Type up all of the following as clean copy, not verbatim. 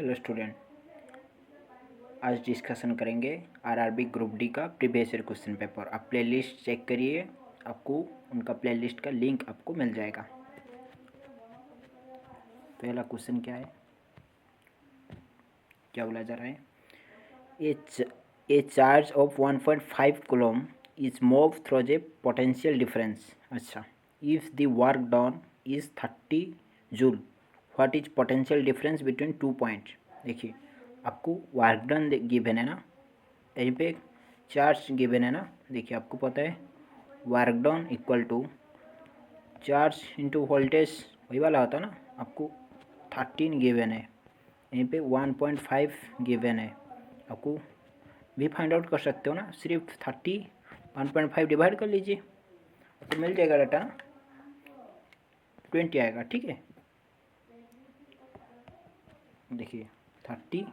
Hello student, आज discussion करेंगे RRB group D का प्रीवियस ईयर क्वेश्चन पेपर। आप प्लेलिस्ट चेक करिए, आपको उनका प्लेलिस्ट का लिंक आपको मिल जाएगा। पहला क्वेश्चन क्या है, क्या बोला जा रहा है? A charge of 1.5 coulomb is move through a potential difference. अच्छा, if the work done is 30 joule, what is potential difference between 2 point. देखिए, आपको वर्क डन गिवन है ना, यहीं पे चार्ज गिवन है ना। देखिए, आपको पता है work done equal to charge into voltage, वही वाला होता है ना। आपको 13 गिवन है, यहीं पे 1.5 गिवन है। आपको भी फाइंड आउट कर सकते हो ना, सिर्फ 1.5 डिवाइड कर लीजिए तो मिल जाएगा डाटा ना, 20 आएगा। ठीक है, देखिए 30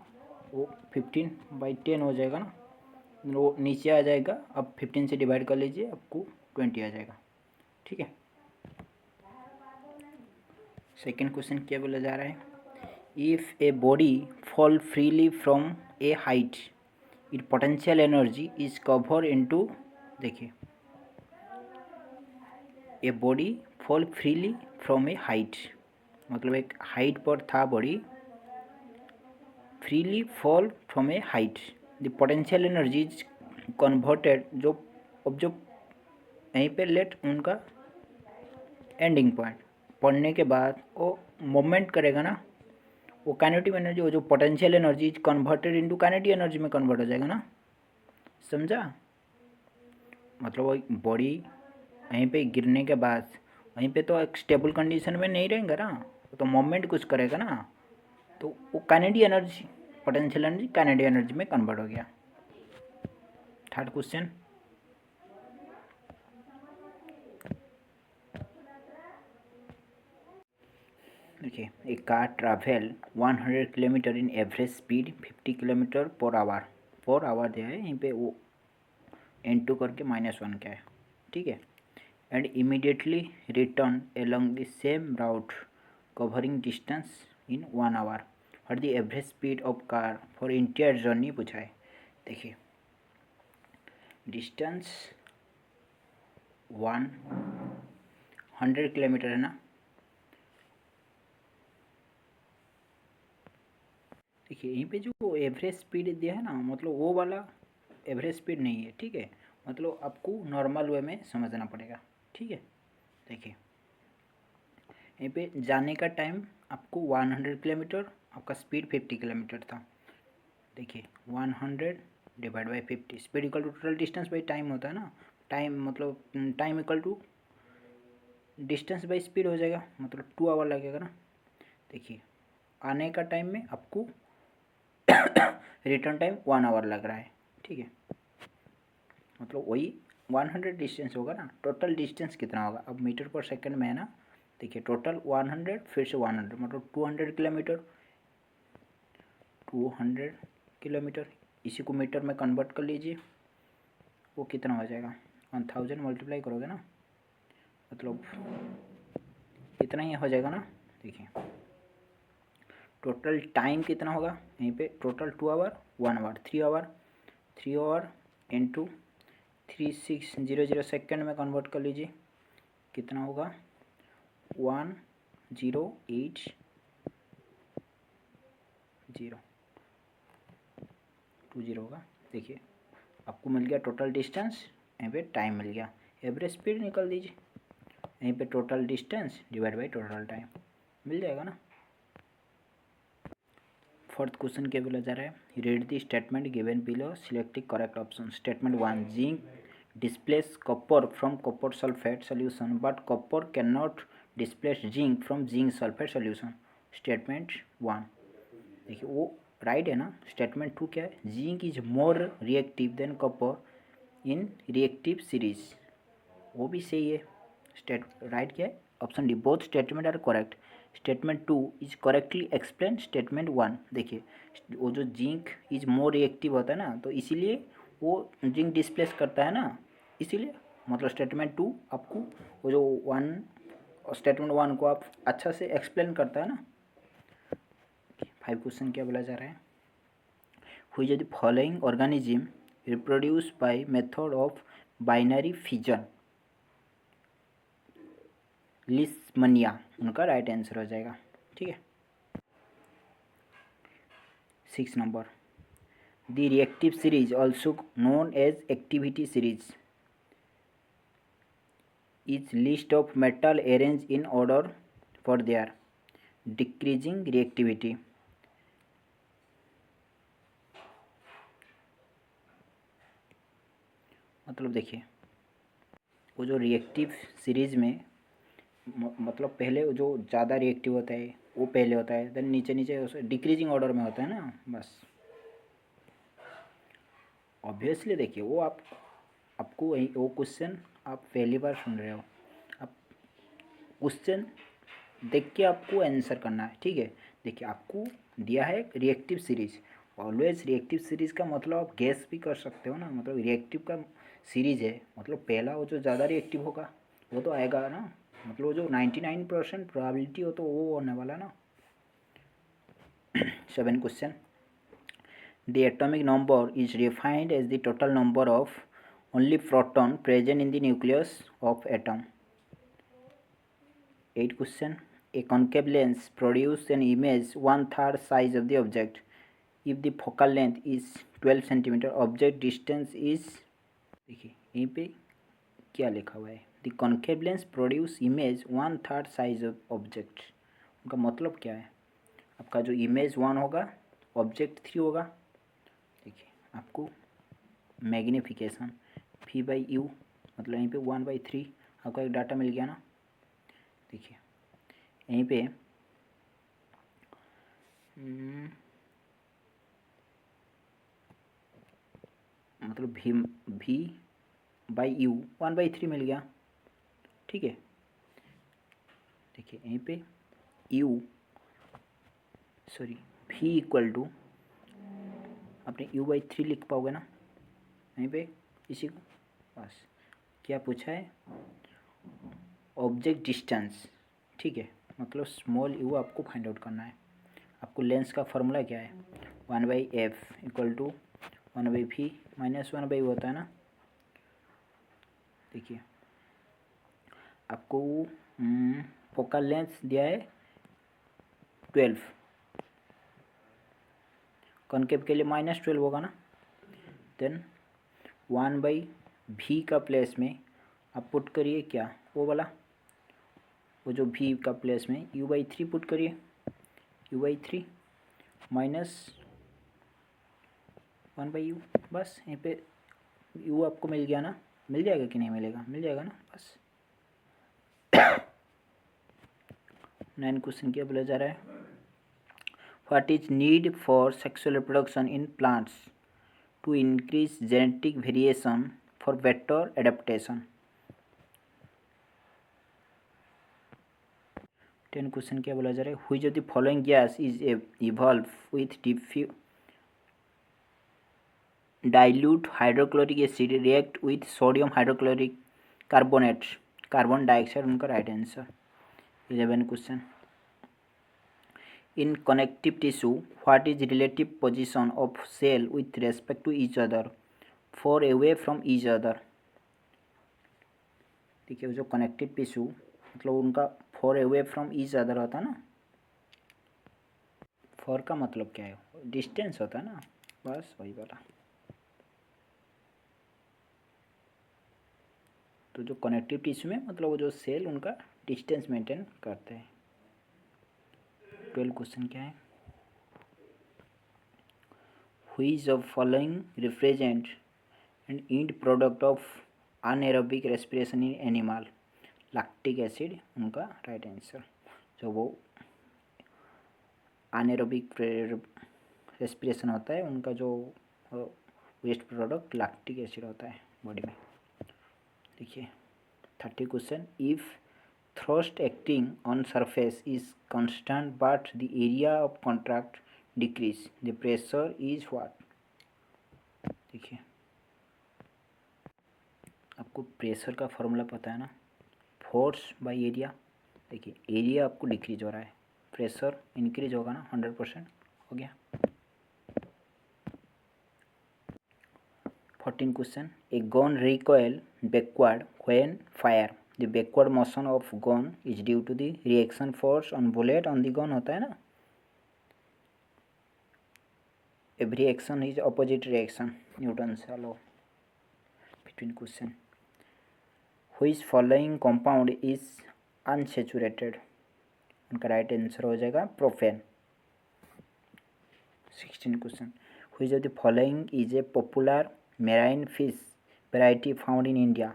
वो 15/10 हो जाएगा ना, वो नीचे आ जाएगा। अब 15 से डिवाइड कर लीजिए, आपको 20 आ जाएगा। ठीक है, सेकेंड क्वेश्चन क्या बोला जा रहा है? If a body fall freely from a height, it potential energy is cover into. देखिए, a body fall freely from a height, मतलब एक हाइट पर था body, freely fall from a height, the potential energy is converted. जो अब जो यहीं पे लेट उनका एंडिंग पॉइंट पढ़ने के बाद वो मूवमेंट करेगा ना, वो काइनेटिक एनर्जी, वो जो potential energy is converted into kinetic energy में कन्वर्ट हो जाएगा ना। समझा? मतलब वो बॉडी यहीं पे गिरने के बाद वहीं पे तो एक स्टेबल कंडीशन में नहीं रहेगा ना, तो मूवमेंट कुछ करेगा ना, तो वो kinetic energy, potential energy kinetic energy में कन्वर्ट हो गया। थर्ड क्वेश्चन, देखिए, a car travel 100 kilometre in average speed 50 kilometre per hour दिया है, यहीं पे वो N2 करके -1 क्या है। ठीक है, and immediately return along the same route covering distance in 1 hour, और the average speed of car for entire journey पूछा है। देखिए, डिस्टेंस 100 किलोमीटर है ना। देखिए, यहीं पे जो एवरेज स्पीड दिया है ना, मतलब वो वाला एवरेज स्पीड नहीं है। ठीक है, मतलब आपको नॉर्मल वे में समझना पड़ेगा। ठीक है, देखिए यहीं पे जाने का टाइम आपको 100 किलोमीटर, आपका स्पीड 50 किलोमीटर था। देखिए 100 divide by 50, speed equal to total distance by time होता है ना। टाइम मतलब time equal to distance by speed हो जाएगा, मतलब 2 आवर लगेगा ना। देखिए, आने का टाइम में आपको रिटर्न टाइम 1 आवर लग रहा है। ठीक है, मतलब वही 100 डिस्टेंस होगा ना। टोटल डिस्टेंस कितना होगा, अब मीटर पर सेकंड में है ना। देखिए, टोटल 100 फिर से 100, मतलब 200 किलोमीटर। 200 किलोमीटर, इसी को मीटर में कन्वर्ट कर लीजिए, वो कितना हो जाएगा, 1000 मल्टीप्लाई करोगे ना, मतलब इतना ही हो जाएगा ना। देखिए, टोटल टाइम कितना होगा यहीं पे, total 2 hour 1 hour 3 hour into 3600 second में कन्वर्ट कर लीजिए, कितना होगा 1080 20 होगा। देखिए, आपको मिल गया टोटल डिस्टेंस, यहीं पे टाइम मिल गया। एवरेज स्पीड निकाल दीजिए, यहीं पे total distance divide by total time मिल जाएगा ना। फोर्थ क्वेश्चन क्या बोला जा रहा है? Read the statement given below, select the correct option. Statement 1, zinc displace copper from copper sulfate solution but copper cannot displace zinc from zinc sulfate solution। Statement 1 देखिए वो राइट है ना। स्टेटमेंट 2 क्या है? Zinc is more reactive than copper in reactive series, वो भी सही है। राइट क्या है? Option D, both statement are correct. Statement 2 is correctly explain statement 1। देखिए, वो जो जिंक इज मोर रिएक्टिव होता है ना, तो इसीलिए वो जिंक डिस्प्लेस करता है ना, इसीलिए। मतलब स्टेटमेंट 2 आपको वो जो 1 स्टेटमेंट 1 को आप अच्छा से एक्सप्लेन करता है ना। 5 क्वेश्चन क्या बोला जा रहा है, which of the following organism reproduce by method of binary fission, leishmania उनका राइट आंसर हो जाएगा। ठीक है। 6 number, the reactive series also known as activity series is list of metal arrange in order for their decreasing reactivity. मतलब देखिए, वो जो reactive series में मतलब पहले जो ज़्यादा रिएक्टिव होता है वो पहले होता है, देन नीचे नीचे डिक्रीजिंग ऑर्डर में होता है ना, बस। ऑब्वियसली देखिए वो आपको वो क्वेश्चन आप पहली बार सुन रहे हो, आप क्वेश्चन देख के आपको आंसर करना है। ठीक है। देखिए आपको दिया है reactive series, always reactive series का मतलब आप गैस भी कर सकते हो ना, मतलब रिएक्टिव का सीरीज है मतलब पहला वो जो ज़्यादा रिएक्टिव होगा वो तो आएगा ना, मतलब जो 99% प्रोबेबिलिटी हो तो वो होने वाला ना। 7 question, the atomic number is defined as the total number of only proton present in the nucleus of atom. 8 question, a concave lens produces an image 1/3 size of the object if the focal length is 12 cm, object distance is, देखिए यहीं पे क्या लिखा हुआ है, the concave lens produce image 1/3 size of object, उनका मतलब क्या है, आपका जो इमेज 1 होगा ऑब्जेक्ट 3 होगा। देखिए आपको मैग्नीफिकेशन V/U मतलब यहीं पे 1/3 आपका एक डाटा मिल गया ना। देखिए यहीं पे मतलब V/U 1/3 मिल गया। ठीक है। देखिए यहीं पे V इक्वल टू अपने U/3 लिख पाओगे ना यहीं पे इसी को, बस। क्या पूछा है, ऑब्जेक्ट डिस्टेंस। ठीक है, मतलब स्मॉल u आपको फाइंड आउट करना है। आपको लेंस का फॉर्मूला क्या है, 1/f equal to 1/v minus 1/u होता है ना। देखिए आपको फोकल लेंथ दिया है 12, कॉनकेव के लिए -12 होगा ना, देन 1/v का प्लेस में आप पुट करिए क्या, वो वाला, वो जो v का प्लेस में U/3 पुट करिए, U/3 माइनस 1/u, बस। यहीं पे u आपको मिल गया ना, मिल जाएगा कि नहीं मिलेगा, मिल जाएगा ना, बस। 9 क्वेश्चन क्या बोला जा रहा है, what is need for sexual reproduction in plants to increase genetic variation for better adaptation. 10 question क्या बोला जा रहा है, which of the following gas is evolve with dilute hydrochloric acid react with sodium hydrochloric carbonate, carbon dioxide उनका right answer. 11 question, in connective tissue what is relative position of cell with respect to each other far away from each other. ठीक है, जो connective tissue मतलब उनका for away from each other होता है ना, for का मतलब क्या है, डिस्टेंस होता है ना, बस वही वाला। तो जो कनेक्टिव टिश्यू में मतलब वो जो सेल उनका डिस्टेंस मेंटेन करते हैं। 12 क्वेश्चन क्या है, which of following represent and and product of anaerobic respiration in animal, lactic acid उनका राइट आंसर। जो वो अनएरोबिक रेस्पिरेशन होता है उनका जो वेस्ट प्रोडक्ट लैक्टिक एसिड होता है बॉडी में। देखिए 30 question, if thrust acting on surface is constant but the area of contact decrease, the pressure is what। देखिए आपको प्रेशर का फॉर्मूला पता है ना, फोर्स बाय एरिया। देखिए एरिया आपको डिक्रीज हो रहा है, प्रेशर इंक्रीज होगा ना 100%, हो गया। 14 क्वेश्चन, a gun recoil backward when fire, the backward motion of gun is due to the reaction force on bullet on the gun, होता है ना, every action is opposite reaction, Newton's law. 15 question, which following compound is unsaturated, उनका right answer हो जाएगा propane. 16 question, which of the following is a popular marine fish variety found in India,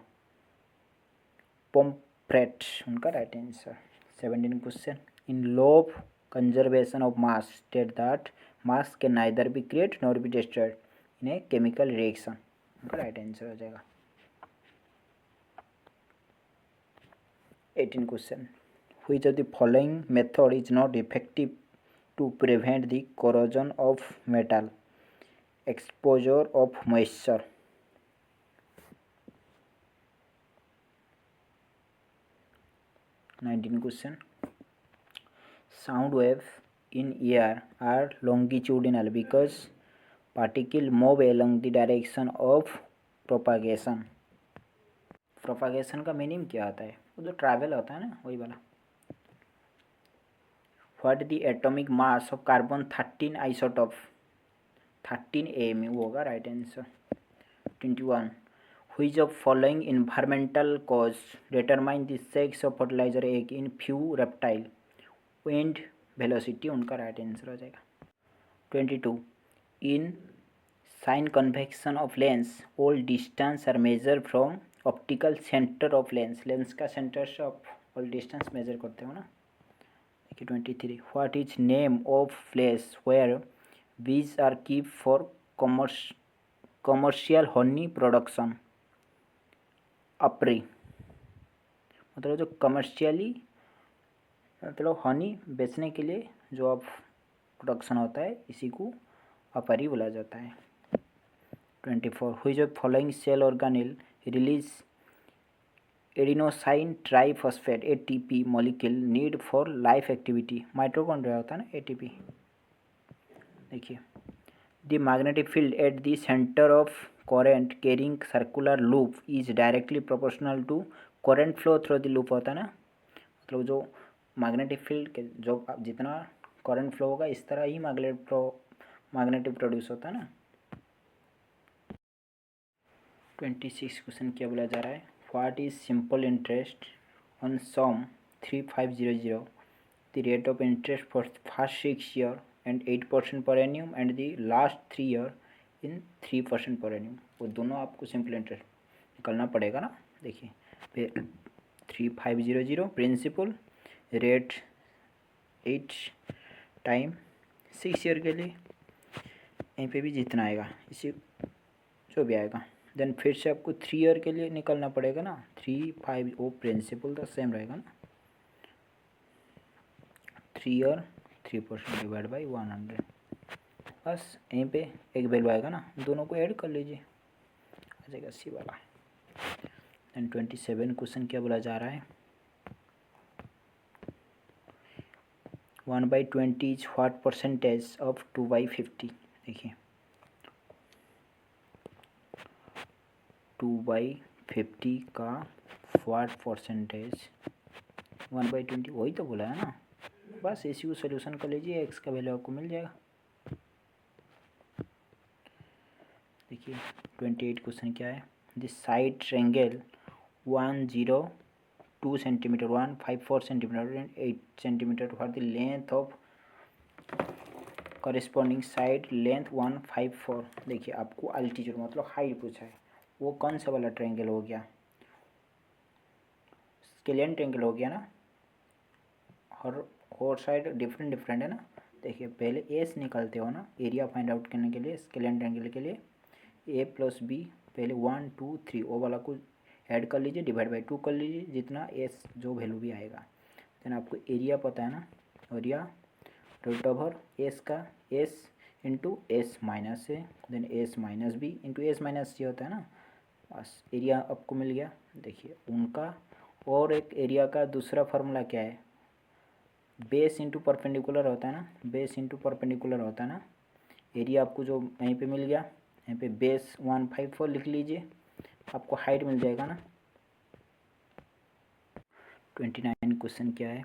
pomfret, उनका right answer. 17 question, in law of conservation of mass state that mass can neither be create nor be destroyed in a chemical reaction, उनका right answer हो जाएगा। 18 question, which of the following method is not effective to prevent the corrosion of metal, exposure of moisture। 19 question, sound wave in air are longitudinal because particle move along the direction of propagation। propagation का meaning क्या होता है, वो जो travel होता है ना, वही वाला। What the atomic mass of carbon 13 isotope, 13 AMU होगा right answer. 21, which of following environmental cause determine the sex of fertilizer egg in few reptile, wind velocity, उनका राइट आंसर हो जाएगा। 22, in sign convection of lens all distance are measure from optical centre of lens, lens का centre से आप all distance measure करते हो ना। 23, what is name of place where bees are keep for commercial honey production, apiary, मतलब जो commercially मतलब हनी बेचने के लिए जो अब प्रोडक्शन होता है, इसी को अपरी बोला जाता है। 24, which of following cell organelle release adenosine triphosphate ATP molecule need for life activity, mitochondria होता है ना ATP। देखिए, the magnetic field at the centre of current carrying circular loop is directly proportional to current flow through the loop, होता है ना, मतलब जो magnetic field के जो जितना करंट फ्लो होगा इस तरह ही मैग्नेटिक प्रोड्यूस होता है ना। 26 क्वेश्चन क्या बोला जा रहा है, what is simple interest on sum 3500, the rate of interest for first 6 year and 8% per annum and the last 3 year in 3% per एनियम, वो दोनों आपको सिंपल इंटरेस्ट निकलना पड़ेगा ना। देखिए 3500 प्रिंसिपल, रेट 8, टाइम 6 ईयर के लिए, यहीं पे भी जितना आएगा इसी जो भी आएगा, देन फिर से आपको 3 ईयर के लिए निकलना पड़ेगा ना। 3, 5 वो प्रिंसिपल तो सेम रहेगा ना, 3 ईयर 3% डिवाइड बाई 100, बस यहीं पे एक वैल्यू आएगा ना, दोनों को ऐड कर लीजिए, आ जाएगा सी वाला। देन 27 क्वेश्चन क्या बोला जा रहा है, 1/20 इज व्हाट परसेंटेज ऑफ 2/50। देखिए 2/50 का व्हाट परसेंटेज, 1/20 वही तो बोला है ना, बस इसी को सोल्यूशन कर लीजिए, एक्स का वैल्यू आपको मिल जाएगा। देखिए 28 क्वेश्चन क्या है, this side triangle 102 centimetre 154 centimetre and 8 centimetre for the length of corresponding side length 154। देखिए आपको अल्टीट्यूड मतलब हाइट पूछा है, वो कौन सा वाला ट्रायंगल हो गया, स्केलियन ट्रायंगल हो गया ना, और साइड डिफरेंट है ना। देखिए पहले एस निकालते हो ना एरिया फाइंड आउट करने के लिए, स्केलियन ट्रायंगल के लिए A + B, पहले 1 2 3 वो वाला को ऐड कर लीजिए, डिवाइड बाई 2 कर लीजिए, जितना एस जो वैल्यू भी आएगा, देन आपको एरिया पता है ना, एरिया रूट ओवर एस का s into s minus a, then s minus b into s minus c होता है ना, बस एरिया आपको मिल गया। देखिए उनका और एक एरिया का दूसरा फार्मूला क्या है, बेस इंटू परपेंडिकुलर होता है ना, बेस इंटू परपेंडिकुलर होता है ना। एरिया आपको जो यहीं पे मिल गया, यहीं पे बेस 154 लिख लीजिए, आपको हाइट मिल जाएगा ना। 29 क्वेश्चन क्या है,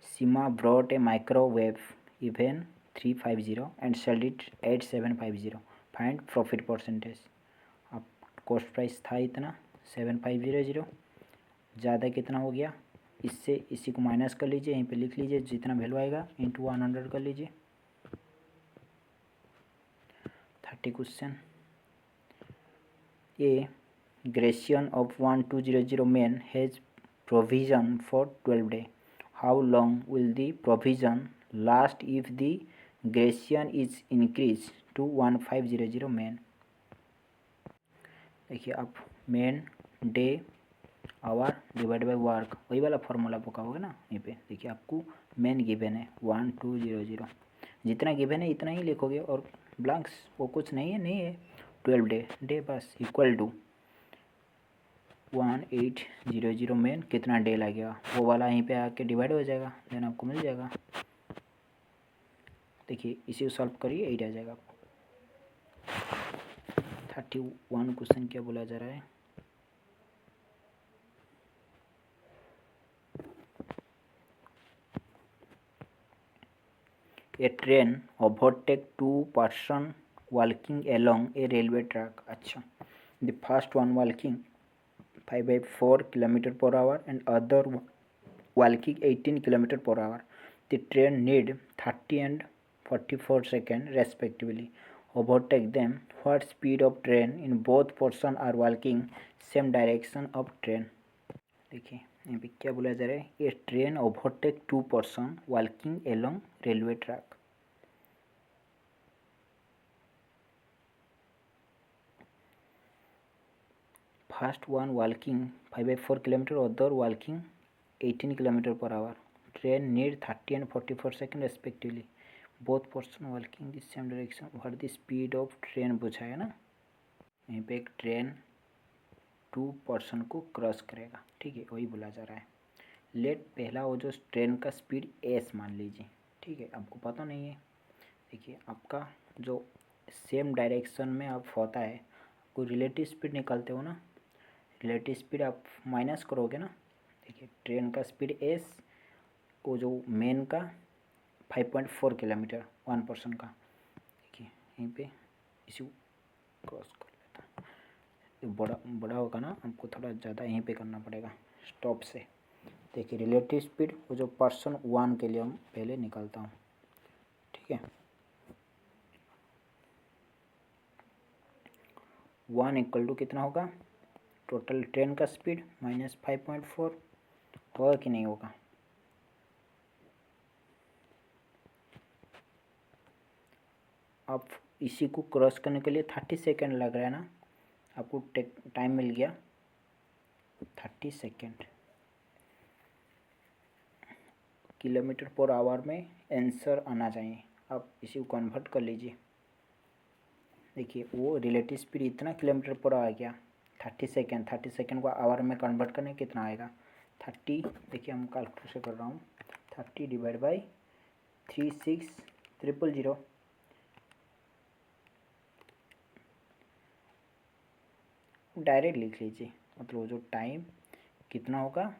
Seema brought a microwave oven 350 and sold it at 750, find profit percentage. अब कॉस्ट प्राइस था इतना 7500, ज़्यादा कितना हो गया, इससे इसी को माइनस कर लीजिए, यहीं पे लिख लीजिए जितना वैल्यू आएगा इंटू 100 कर लीजिए। 30 question, A Grecian of 1200 men has provision for 12 days. How long will the provision last if the Grecian is increased to 1500 men? देखिए आप men day hour divide by work, वही वाला फॉर्मूला पकाओगे ना। यहीं पे देखिए आपको मेन गिवन है 1200, जितना गिवन है इतना ही लिखोगे और ब्लैंक्स वो कुछ नहीं है 12 डे बस इक्वल टू 1800 में कितना डे लगेगा वो वाला यहीं पे आके डिवाइड हो जाएगा, देन आपको मिल जाएगा। देखिए इसी को सॉल्व करिए, यही रह जाएगा आपको। 31 क्वेश्चन क्या बोला जा रहा है, a train overtake 2 person walking along a railway track। अच्छा, the first one walking 5/4 km/h and other walking 18 km/h. The train need 30 and 44 seconds respectively. Overtake them. What speed of train in both persons are walking same direction of train? देखिए यहाँ पे क्या बोला जा रहा है, ये train overtake 2 person walking along railway track। First one walking 5/4 km, other walking 18 km/h. Train need 30 and 44 seconds respectively. Both person walking the same direction. What the speed of train पूछा है ना। यहीं पे एक ट्रेन 2 person को cross करेगा, ठीक है, वही बोला जा रहा है। लेट पहला वो जो ट्रेन का स्पीड एस मान लीजिए, ठीक है, आपको पता नहीं है। देखिए आपका जो सेम डायरेक्शन में आप होता है, आपको रिलेटिव स्पीड निकालते हो ना, रिलेटिव स्पीड आप माइनस करोगे ना। देखिए ट्रेन का स्पीड एस, वो जो मेन का 5.4 किलोमीटर 1 person का। देखिए यहीं पे इसी क्रॉस कर लेता हूँ, ये बड़ा होगा ना, हमको थोड़ा ज़्यादा यहीं पे करना पड़ेगा स्टॉप से। देखिए रिलेटिव स्पीड वो जो पर्सन 1 के लिए हम पहले निकालता हूँ, ठीक है। 1 इक्वल टू कितना होगा, टोटल ट्रेन का स्पीड माइनस 5.4, होगा कि नहीं होगा। अब इसी को क्रॉस करने के लिए 30 सेकेंड लग रहा है ना, आपको टाइम मिल गया 30 सेकेंड। km/h में आंसर आना चाहिए, आप इसी को कन्वर्ट कर लीजिए। देखिए वो रिलेटिव स्पीड इतना km/h आ गया, 30 सेकेंड, 30 सेकेंड को आवर में कन्वर्ट करने कितना आएगा 30, देखिए हम कैलकुलेट से कर रहा हूँ, 30 डिवाइड बाई 36,000, डायरेक्ट लिख लीजिए, मतलब जो टाइम कितना होगा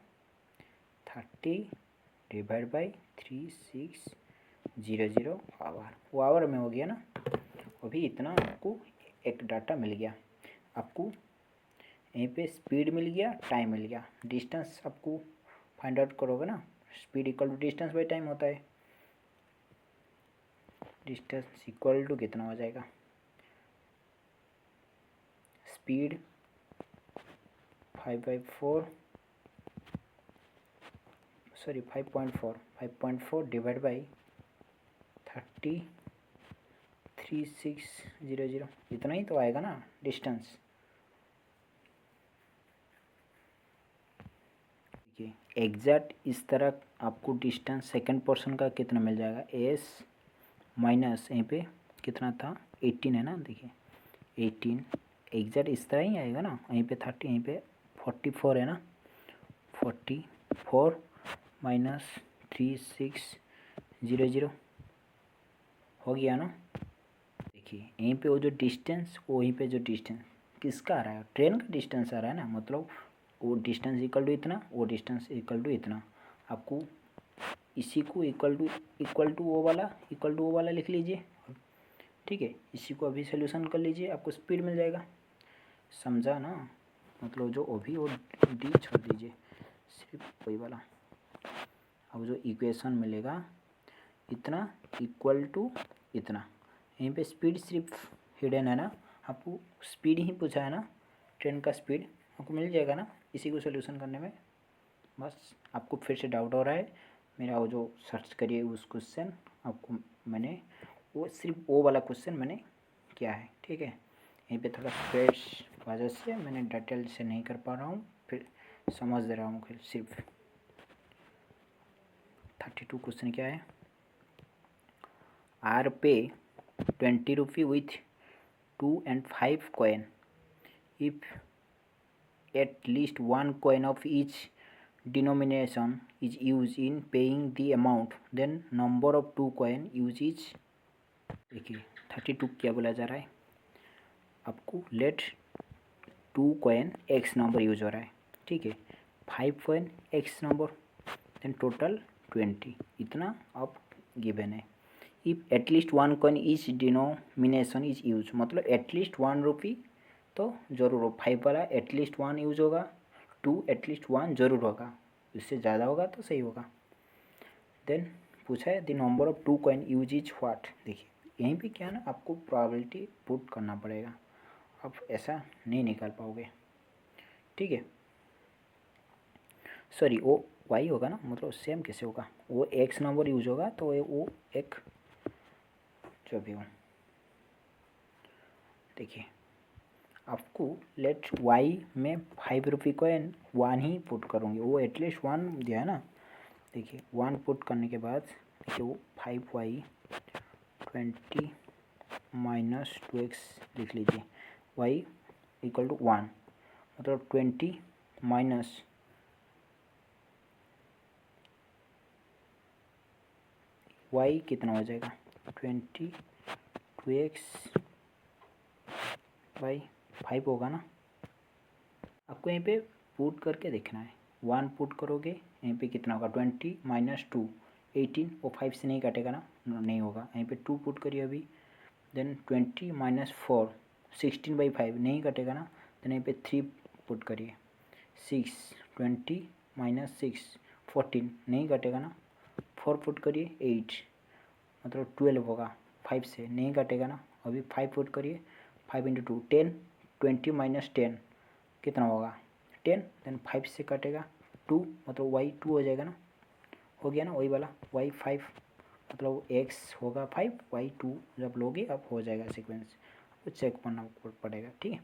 30 डिवाइड बाई 3600 आवर, वो आवर में हो गया ना। अभी इतना आपको एक डाटा मिल गया, आपको यहीं पे स्पीड मिल गया, टाइम मिल गया, डिस्टेंस आपको फाइंड आउट करोगे ना, speed equal to distance by time होता है। डिस्टेंस इक्वल टू कितना हो जाएगा, स्पीड 5.4 डिवाइड बाई 3600, इतना ही तो आएगा ना डिस्टेंस। देखिए एग्जैक्ट इस तरह आपको डिस्टेंस सेकंड पर्सन का कितना मिल जाएगा, एस माइनस यहीं पे कितना था 18 है ना, देखिए 18 एग्जैक्ट इस तरह ही आएगा ना, यहीं पे 30, यहीं पे 44 है ना, 44 माइनस 3600 हो गया ना। देखिए यहीं पे वो जो डिस्टेंस, वहीं पे जो डिस्टेंस किसका आ रहा है, ट्रेन का डिस्टेंस आ रहा है ना, मतलब वो डिस्टेंस इक्वल टू इतना, वो डिस्टेंस इक्वल टू इतना। आपको इसी को इक्वल टू वो वाला लिख लीजिए, ठीक है। इसी को अभी सोल्यूशन कर लीजिए, आपको स्पीड मिल जाएगा, समझा ना। मतलब जो अभी वो डी छोड़ दीजिए, सिर्फ वही वाला। अब जो इक्वेशन मिलेगा इतना इक्वल टू इतना, यहीं पे स्पीड सिर्फ हिडन है ना, आपको स्पीड ही पूछा है ना, ट्रेन का स्पीड आपको मिल जाएगा ना इसी को सोल्यूशन करने में। बस आपको फिर से डाउट हो रहा है, मेरा वो जो सर्च करिए उस क्वेश्चन, आपको मैंने वो सिर्फ वो वाला क्वेश्चन मैंने किया है, ठीक है। यहीं पे थोड़ा फ्रेश वजह से मैंने डिटेल से नहीं कर पा रहा हूँ, फिर समझ दे रहा हूँ। फिर सिर्फ 32 क्वेश्चन क्या है, आर पे 20 रुपी with 2 and 5 coin. If at least one coin of each denomination is used in paying the amount, then number of two coin used is, देखिए 32 क्या बोला जा रहा है आपको, let 2 coin x number use हो रहा है, ठीक है, 5 coin x नंबर, देन टोटल 20, इतना अब गिवन है। If at least one coin is denomination is use, मतलब एटलीस्ट 1 रुपी तो ज़रूर हो, 5 वाला एटलीस्ट 1 यूज होगा, 2 एटलीस्ट 1 ज़रूर होगा, इससे ज़्यादा होगा तो सही होगा। देन पूछा है the number of 2 coin use is what. देखिए यहीं पे क्या है ना, आपको प्रोबेबिलिटी पुट करना पड़ेगा, आप ऐसा नहीं निकाल पाओगे, ठीक है। सॉरी वो वाई होगा ना, मतलब सेम कैसे होगा, वो एक्स नंबर यूज होगा तो वो एक जो भी हो। देखिए आपको लेट वाई में 5 रुपी को 1 ही पुट करूँगी, वो एटलीस्ट 1 दिया है ना। देखिए 1 पुट करने के बाद देखिए वो 5y 20 माइनस 2x लिख लीजिए, y इक्वल टू 1, मतलब 20 माइनस y कितना हो जाएगा, 20 2x बाई 5 होगा ना। आपको यहीं पे पुट करके देखना है, 1 पुट करोगे यहीं पे कितना होगा, 20 माइनस 2 18, वो 5 से नहीं काटेगा ना, नहीं होगा। यहीं पे 2 पुट करिए अभी, देन 20 माइनस 4 16/5 नहीं कटेगा ना, देन यहीं पे 3 पुट करिए, 6 20 माइनस 6 14 नहीं कटेगा ना, 4 पुट करिए 8 मतलब 12 होगा, 5 से नहीं कटेगा ना। अभी 5 पुट करिए, 5 इंटू 2 10, 20 माइनस 10 कितना होगा 10, देन 5 से कटेगा 2, मतलब y 2 हो जाएगा ना, हो गया ना वही वाला, y 5 मतलब x होगा 5 y 2, जब लोगे अब हो जाएगा सीक्वेंस, आपको चेक करना पड़ेगा, ठीक है।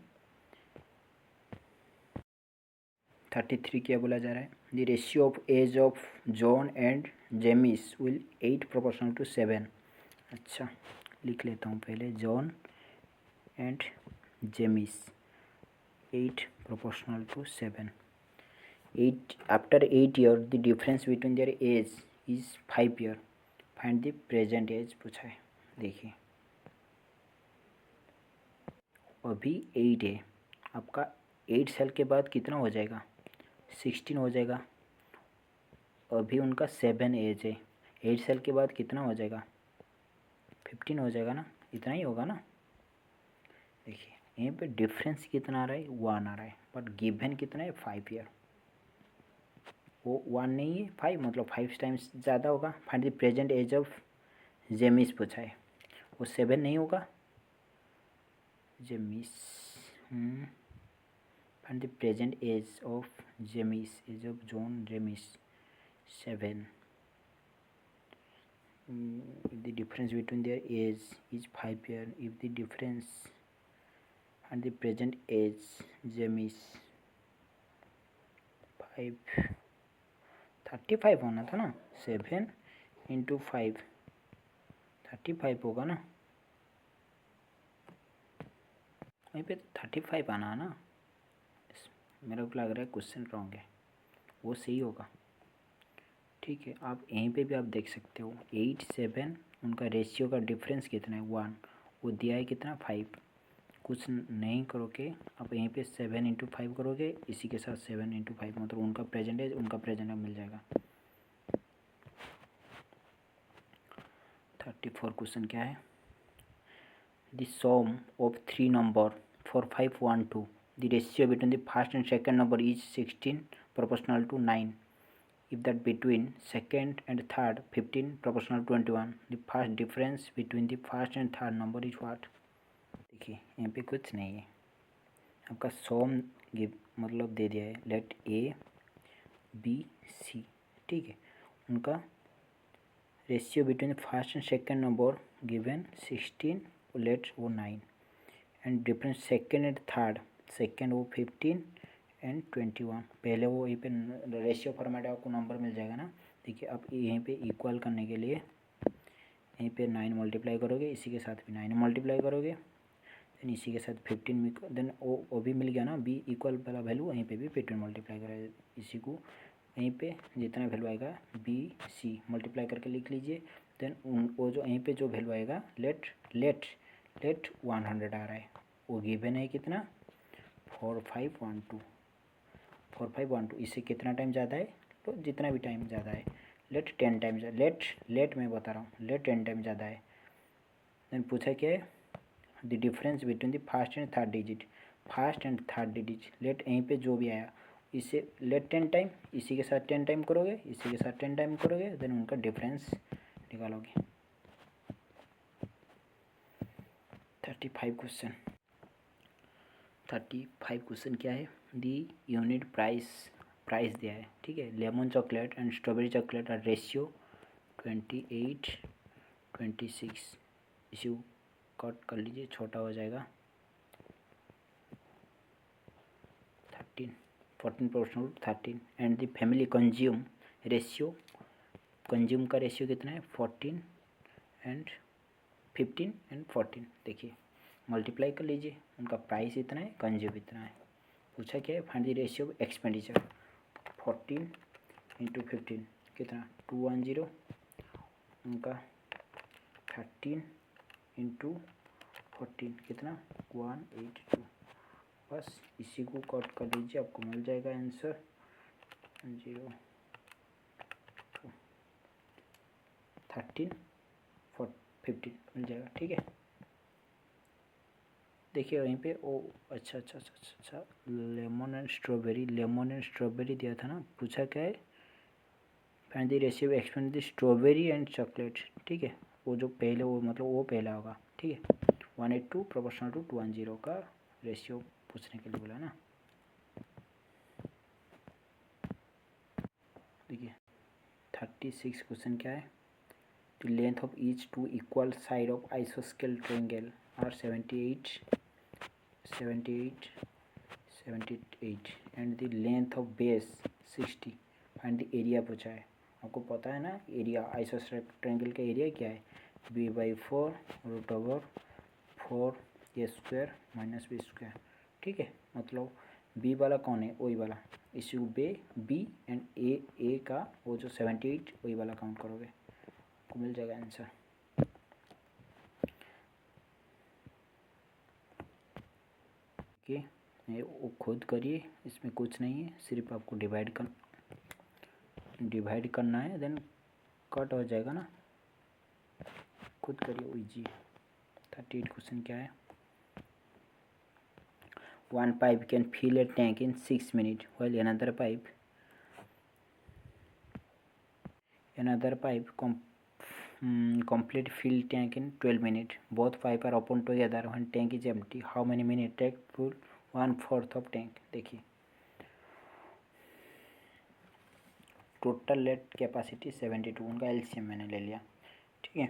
33 क्या बोला जा रहा है, the ratio of age of John and James will 8 proportional to 7। अच्छा लिख लेता हूँ पहले, John and James 8 proportional to 7, 8 after 8 year the difference between their age is 5 year, find the present age पूछा है। देखिए अभी 8 है, आपका 8 साल के बाद कितना हो जाएगा, 16 हो जाएगा। अभी उनका 7 एज है, 8 साल के बाद कितना हो जाएगा, 15 हो जाएगा ना, इतना ही होगा ना। देखिए यहीं पे डिफरेंस कितना आ रहा है, 1 आ रहा है, बट गिवन कितना है 5 ईयर, वो 1 नहीं है 5, मतलब 5 टाइम्स ज़्यादा होगा। Find the present age of James पूछा है, वो 7 नहीं होगा, James find the present age of James, age of John James 7, if the difference between their age is 5 year, if the difference and the present age जेमिस 5 35 होना था ना, 7 into 5 35 होगा ना, वहीं पे 35 आना है ना। मेरे को लग रहा है क्वेश्चन रॉन्ग है, वो सही होगा, ठीक है, आप यहीं पे भी आप देख सकते हो 8 7 उनका रेशियो का डिफरेंस कितना है 1, वो दिया है कितना 5। कुछ नहीं करोगे आप यहीं पे 7 × 5 करोगे, इसी के साथ 7 × 5 मतलब उनका प्रेजेंट मिल जाएगा। 34 क्वेश्चन क्या है, the sum of 3 number 4 5 1 2, the ratio between the first and second number is 16 proportional to 9, if that between second and third 15 proportional to 21, the first difference between the first and third number is what। देखिए यहाँ पे कुछ नहीं है, आपका सम मतलब दे दिया है, लेट ए बी सी, ठीक है, उनका ratio between the first and second number given 16, let वो 9, and difference second and third, second वो 15 एंड 21। पहले वो यहीं पे रेशियो फॉर्मेट आपको नंबर मिल जाएगा ना। देखिए आप यहीं पे इक्वल करने के लिए यहीं पे 9 मल्टीप्लाई करोगे, इसी के साथ भी 9 मल्टीप्लाई करोगे, देन इसी के साथ 15, देन वो भी मिल गया ना, बी इक्वल वाला वैल्यू वहीं पे भी 15 मल्टीप्लाई करेगा, इसी को यहीं पे जितना वैल्यू आएगा बी सी मल्टीप्लाई करके लिख लीजिए। देन वो जो यहीं पे जो वैल्यू आएगा लेट 100 आ रहा है, वो गिवन है कितना 4 5 1 2, 4 5 1 2, इससे कितना टाइम ज़्यादा है, तो जितना भी टाइम ज़्यादा है, लेट 10 टाइम, लेट मैं बता रहा हूँ, लेट 10 टाइम ज़्यादा है। देन पूछा क्या है, the difference between the first and third digit, first and third digit, let यहीं पे जो भी आया इसे लेट 10 टाइम, इसी के साथ 10 टाइम करोगे, इसी के साथ 10 टाइम करोगे, देन उनका डिफरेंस निकालोगे। 35 क्वेश्चन, 35 क्वेश्चन क्या है, दी यूनिट प्राइस दिया है, ठीक है, lemon chocolate and strawberry chocolate are ratio 28 26, इसी कट कर लीजिए, छोटा हो जाएगा 13 14 proportional 13, and the family consume का रेशियो कितना है 14 एंड 15 एंड 14। देखिए मल्टीप्लाई कर लीजिए, उनका प्राइस इतना है, कंज्यूम इतना है। पूछा क्या है, find the ratio of expenditure, 14 × 15 कितना 210, उनका 13 × 14 कितना 182, बस इसी को कट कर लीजिए, आपको मिल जाएगा आंसर 0 13 15 मिल जाएगा, ठीक है। देखिए वहीं पे ओ अच्छा लेमन एंड स्ट्रॉबेरी दिया था ना, पूछा क्या है, find the ratio expand the strawberry and chocolate, ठीक है, वो जो पहले वो मतलब वो पहला होगा, ठीक है, 182 प्रोपोर्शनल टू 210 का रेशियो पूछने के लिए बोला ना। देखिए 36 क्वेश्चन क्या है, the length of each two equal side of आइसोस्केल triangle are 78 and the length of base 60, and the area पूछा है। आपको पता है ना एरिया, आइसोस्केल ट्रायंगल का एरिया क्या है, b/4 - b², ठीक है, मतलब बी वाला कौन है, वही वाला, इसी को बी एंड ए का वो जो 78 वही वाला काउंट करोगे, आपको मिल जाएगा आंसर। ये वो खुद करिए, इसमें कुछ नहीं है, सिर्फ आपको डिवाइड करना है, देन कट हो जाएगा ना, खुद करिए वो इजी। 38 क्वेश्चन क्या है, one pipe can fill a tank in 6 minutes while another pipe complete fill tank in 12 minutes. Both pipes are open together when tank is empty. How many minutes take full 1/4 of tank? देखिए total late capacity 72, उनका LCM मैंने ले लिया, ठीक है।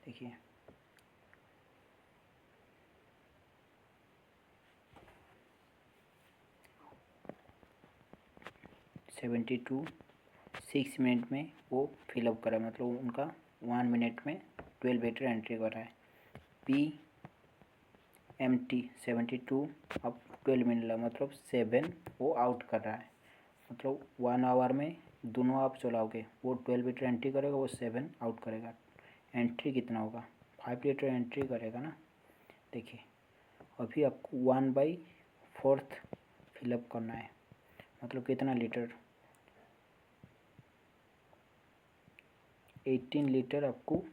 देखिए 72 6 minute में वो फिलअप करा, मतलब उनका 1 मिनट में 12 लीटर एंट्री कर रहा है। पी एम टी 72 अब 12 मिनट लगा, मतलब 7 वो आउट कर रहा है। मतलब 1 आवर में दोनों आप चलाओगे, वो 12 लीटर एंट्री करेगा, वो 7 आउट करेगा। एंट्री कितना होगा? 5 लीटर एंट्री करेगा ना। देखिए अभी आपको 1/4 फिलअप करना है, मतलब कितना लीटर? 18 लीटर आपको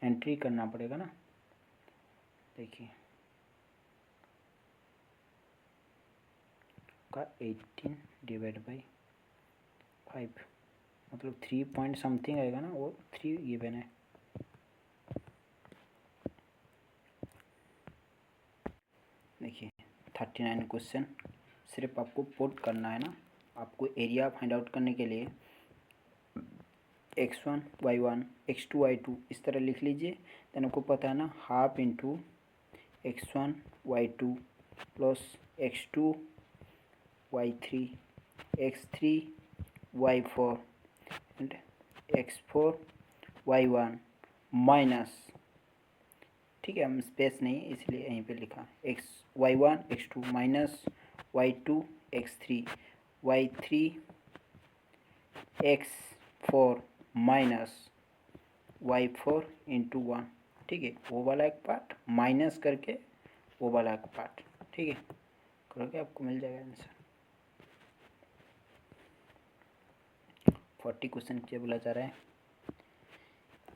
एंट्री करना पड़ेगा ना। देखिए का 18 डिवाइड बाई 5, मतलब 3 पॉइंट समथिंग आएगा ना, वो 3 गिवन है। देखिए 39 क्वेश्चन, सिर्फ आपको पुट करना है ना। आपको एरिया फाइंड आउट करने के लिए x1 y1 x2 y2 इस तरह लिख लीजिए। देन आपको पता है ना, half into x1 y2 plus x2 y3 x3 y4 and x4 y1 minus, ठीक है, हम स्पेस नहीं इसलिए यहीं पे लिखा y1 x2 minus y2 x3 y3 x4 minus y4 into 1। ठीक है, वो वाला एक पार्ट माइनस करके वो वाला एक पार्ट, ठीक है, करोगे आपको मिल जाएगा आंसर। 40 क्वेश्चन क्या बोला जा रहा है?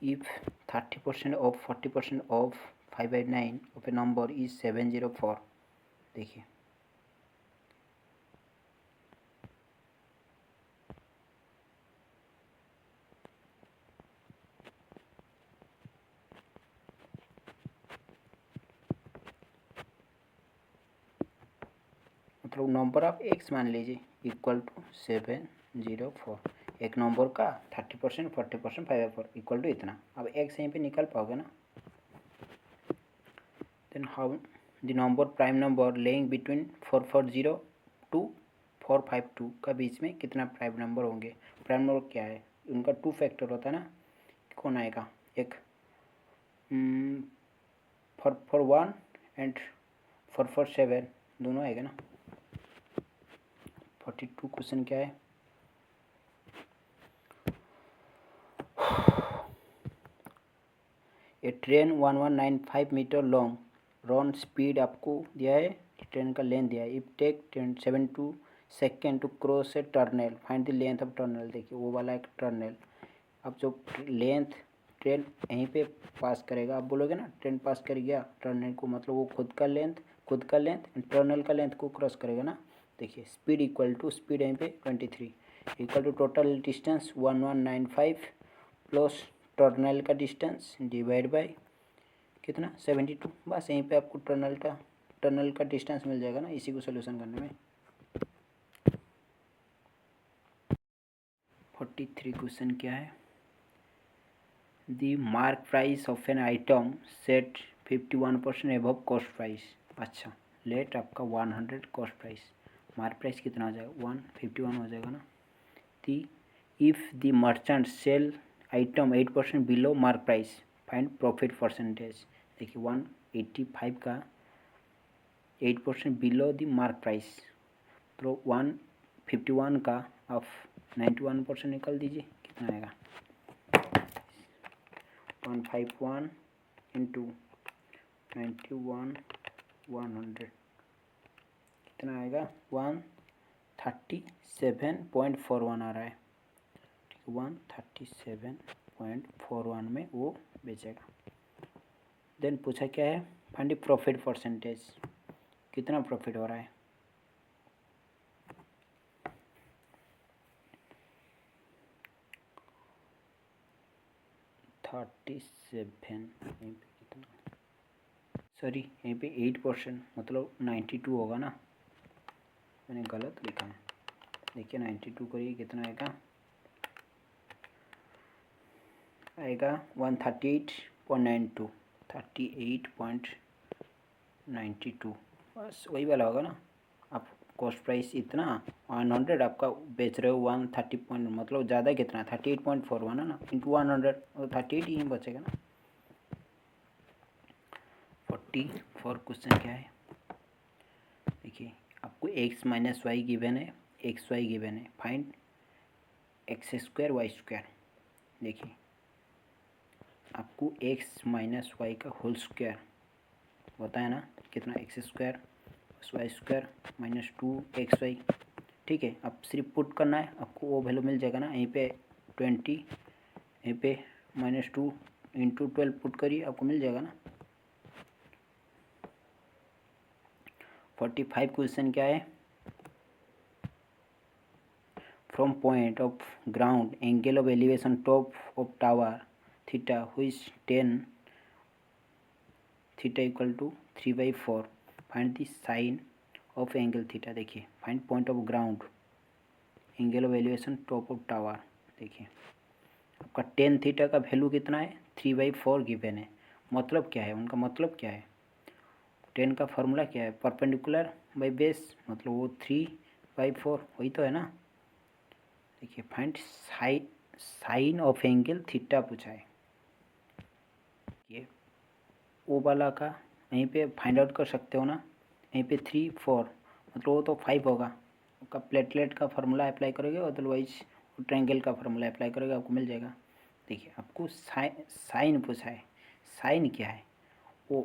If 30% of 40% of 5/9 of A number is 704। देखिए मतलब नंबर ऑफ एक्स मान लीजिए इक्वल टू 704। एक नंबर का 30% 40% 5/4 इक्वल टू इतना। अब एक्स यहीं पे निकल पाओगे ना। Then how the number prime number lying between 440 to 452 का बीच में कितना प्राइम नंबर होंगे? प्राइम नंबर क्या है? उनका 2 फैक्टर होता है ना। कौन आएगा? एक 441 एंड 447 दोनों आएगा ना। 42 क्वेश्चन क्या है? A train 1195 metre long run speed आपको दिया है, ट्रेन का लेंथ दिया है। If take 72 second to cross a tunnel, find the length of tunnel. देखिए वो वाला एक टर्नल, अब जो लेंथ ट्रेन यहीं पे पास करेगा, आप बोलोगे ना ट्रेन पास कर गया टर्नल को, मतलब वो खुद का लेंथ टर्नल का लेंथ को क्रॉस करेगा ना। देखिए स्पीड इक्वल टू, स्पीड यहीं पे 23 equal to total distance 1195 plus tunnel का डिस्टेंस डिवाइड बाय कितना 72। बस यहीं पे आपको टर्नल का डिस्टेंस मिल जाएगा ना, इसी को सोल्यूशन करने में। 43 क्वेश्चन क्या है? The mark price of an item set 51% above cost price. अच्छा, लेट आपका 100 कॉस्ट प्राइस, मार्क प्राइस कितना हो जाएगा? 151 हो जाएगा ना। दी if the merchant sell item 8% below mark price, find profit percentage. देखिए 185 का 8% बिलो द मार्क प्राइस, तो 151 का आप 91% निकाल दीजिए, कितना आएगा? 151 इंटू 91 100 कितना आएगा? 137.41 आ रहा है। ठीक है, 137.41 में वो बेचेगा। देन पूछा क्या है? फाइंड प्रॉफिट परसेंटेज, कितना प्रॉफिट हो रहा है? सॉरी यहीं पे 8%, मतलब 92 होगा ना, मैंने गलत लिखा है। देखिए 92 करिए, कितना आएगा? 138.92, 38.92, बस वही वाला होगा ना। आप कॉस्ट प्राइस इतना 100, आपका बेच रहे हो 130 पॉइंट, मतलब ज़्यादा कितना 38.41 है ना, इंटू 100 और 38 ही बचेगा ना। 44 क्वेश्चन क्या है, देखिए आपको x माइनस वाई गिवन है, एक्स वाई गिवन है, find x square y square. देखिए आपको x माइनस वाई का होल स्क्वायर होता है ना, कितना x square plus y square minus 2xy। ठीक है, अब सिर्फ पुट करना है, आपको वो वैल्यू मिल जाएगा ना, यहीं पे 20, यहीं पे -2 इंटू 12 पुट करिए, आपको मिल जाएगा ना। 45 क्वेश्चन क्या है, from point of ground angle of elevation top of tower theta which 10 theta equal to 3/4, find the sine of angle theta. देखिए find point of ground angle of elevation top of tower. देखिए आपका 10 theta का value कितना है, 3/4 given है। मतलब क्या है, उनका मतलब क्या है, 10 का फॉर्मूला क्या है, परपेंडिकुलर बाई बेस, मतलब वो 3/4 वही तो है ना। देखिए find sign of angle theta पूछा है, ये ओ वाला का यहीं पे फाइंड आउट कर सकते हो ना, यहीं पे 3 4 मतलब वो तो 5 होगा, आपका प्लेटलेट का फार्मूला अप्लाई करोगे, अदरवाइज ट्रायंगल का फार्मूला अप्लाई करोगे, आपको मिल जाएगा। देखिए आपको साइन पूछा है, साइन क्या है, वो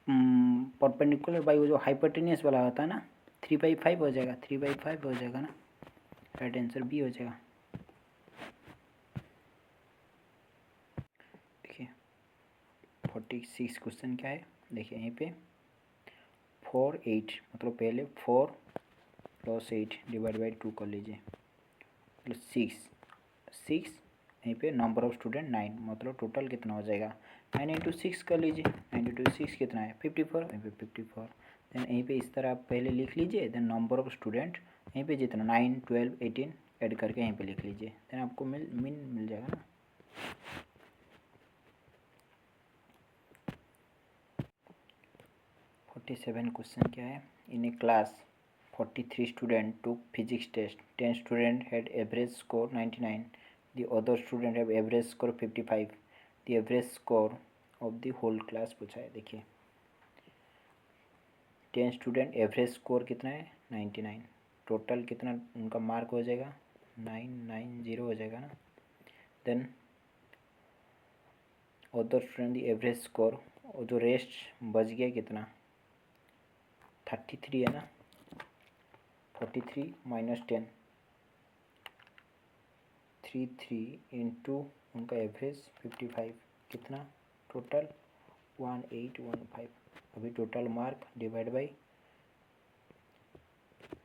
परपेंडिकुलर बाई वो जो हाइपोटेनियस वाला होता है ना, 3/5 हो जाएगा, 3/5 हो जाएगा ना, राइट आंसर बी हो जाएगा। देखिए 46 क्वेश्चन क्या है, देखिए यहीं पे 4 8 मतलब पहले 4 + 8 डिवाइड बाई 2 कर लीजिए, मतलब 6 यहीं पे नंबर ऑफ स्टूडेंट 9, मतलब टोटल कितना हो जाएगा, 9 × 6 कर लीजिए, 9 × 6 कितना है 54, यहीं पे 54। देन यहीं पे इस तरह आप पहले लिख लीजिए, देन नंबर ऑफ स्टूडेंट यहीं पे जितना 9 12 18 ऐड करके यहीं पे लिख लीजिए, देन आपको मिल जाएगा ना। सेवन क्वेश्चन क्या है, इन ए class 43 student took physics test. 10 student had average score 99. The other student have average score 55. The average score of the whole class पूछा है। देखिए 10 स्टूडेंट एवरेज स्कोर कितना है 99, टोटल कितना उनका मार्क हो जाएगा 990 हो जाएगा ना। Then other student the average score, और जो रेस्ट बच गया कितना 33 है ना, 43 - 10 33 इंटू उनका एवरेज 55 कितना टोटल 1815। अभी टोटल मार्क डिवाइड बाई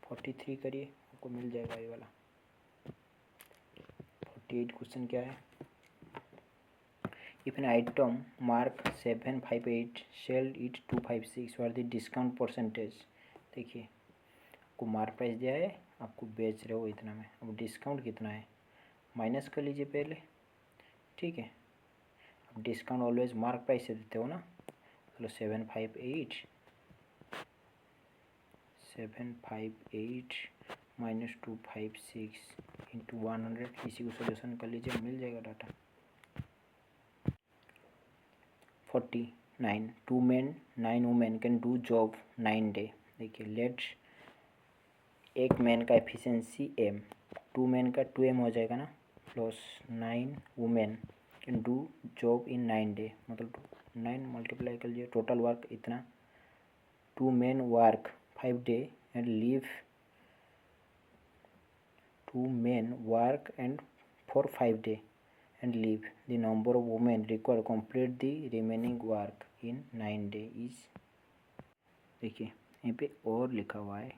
43 करिए, आपको मिल जाएगा ये वाला। 48 क्वेश्चन क्या है, if an item mark 758 sell it 256 और द डिस्काउंट परसेंटेज। देखिए आपको मार्क प्राइस दिया है, आपको बेच रहे हो इतना में, अब डिस्काउंट कितना है माइनस कर लीजिए पहले। ठीक है, अब डिस्काउंट ऑलवेज मार्क प्राइस से देते हो ना, चलो 758 -256 इंटू 100, इसी को सोल्यूशन कर लीजिए, मिल जाएगा data. 49 2 men 9 women can do job 9 day. देखिए लेट एक मैन का एफिशिएंसी m, 2 मैन का 2m हो जाएगा ना, plus 9 women can do job in 9 day, मतलब 9 मल्टीप्लाई कर लीजिए, टोटल वर्क इतना। 2 men work 5 day and leave, 2 men work and for 5 days and leave. The number of women required to complete the remaining work in 9 days is। देखिए यहाँ पे और लिखा हुआ है,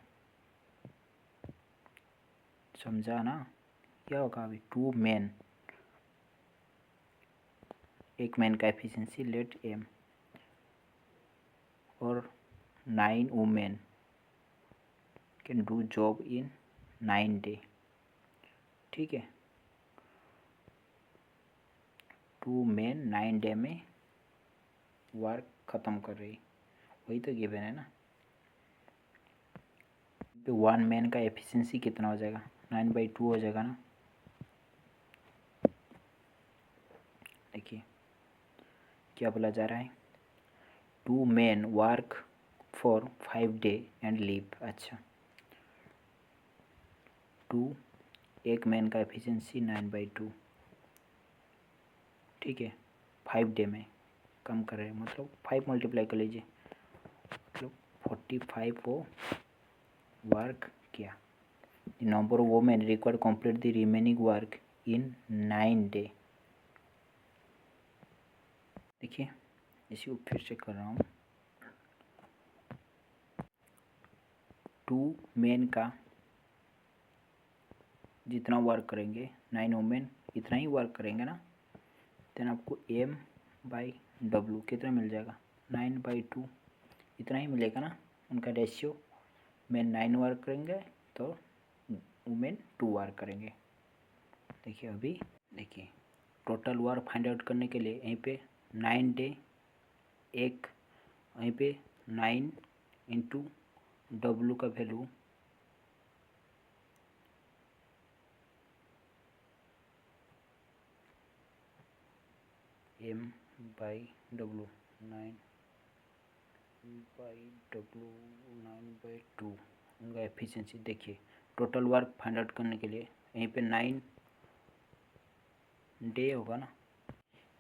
समझा ना क्या होगा अभी। 2 men, एक मैन का एफिशिएंसी लेट m, और 9 women can do job in 9 day. ठीक है, 2 men 9 डे में वर्क ख़त्म कर रही, वही तो गिवन है ना। 1 मैन का एफिशिएंसी कितना हो जाएगा 9/2 हो जाएगा ना। देखिए क्या बोला जा रहा है, 2 men work for 5 days and live। अच्छा, 2 एक मैन का एफिशिएंसी 9/2, ठीक है, 5 डे में कम कर रहे हैं, मतलब 5 मल्टीप्लाई कर लीजिए, मतलब 45 को वर्क किया। The number of women required complete the remaining work in 9 day. देखिए इसी को फिर से कर रहा हूँ। 2 मेन का जितना वर्क करेंगे 9 वोमेन इतना ही वर्क करेंगे ना, देन आपको M/W कितना मिल जाएगा, 9/2 इतना ही मिलेगा ना उनका रेशियो। मेन 9 वर्क करेंगे तो वुमेन 2 वर्क करेंगे। देखिए अभी देखिए टोटल वर्क फाइंड आउट करने के लिए यहीं पे 9 डे एक, यहीं पे 9 इंटू W का वैल्यू M/W 9/W 9/2 उनका एफिशिएंसी। देखिए टोटल वर्क फाइंड आउट करने के लिए यहीं पे 9 डे होगा ना,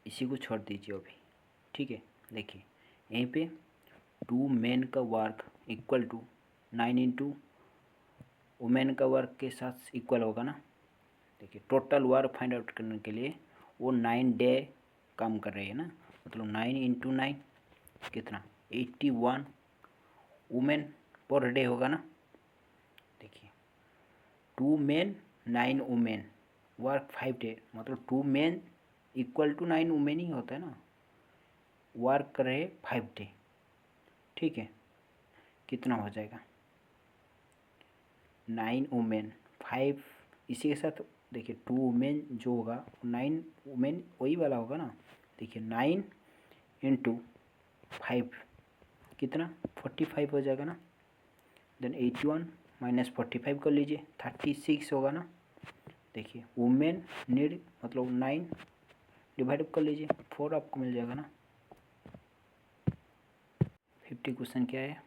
इसी को छोड़ दीजिए अभी, ठीक है। देखिए यहीं पे 2 मेन का work equal to 9 into women का वर्क के साथ इक्वल होगा ना। देखिए टोटल वर्क फाइंड आउट करने के लिए वो 9 डे काम कर रही है ना, मतलब 9 इंटू 9 कितना 81 वुमेन पर डे होगा ना। देखिए 2 मेन 9 वुमेन वर्क 5 डे, मतलब 2 मेन इक्वल टू 9 वुमेन ही होता है ना, वर्क कर रहे 5 डे, ठीक है। कितना हो जाएगा 9 वुमेन 5, इसी के साथ देखिए 2 वुमेन जो होगा 9 वुमेन वही वाला होगा ना। देखिए 9 इंटू 5 कितना 45 हो जाएगा ना, देन 81 माइनस 45 कर लीजिए 36 होगा ना। देखिए वुमेन नीड मतलब 9 डिवाइड कर लीजिए 4 आपको मिल जाएगा ना। 50 क्वेश्चन क्या है,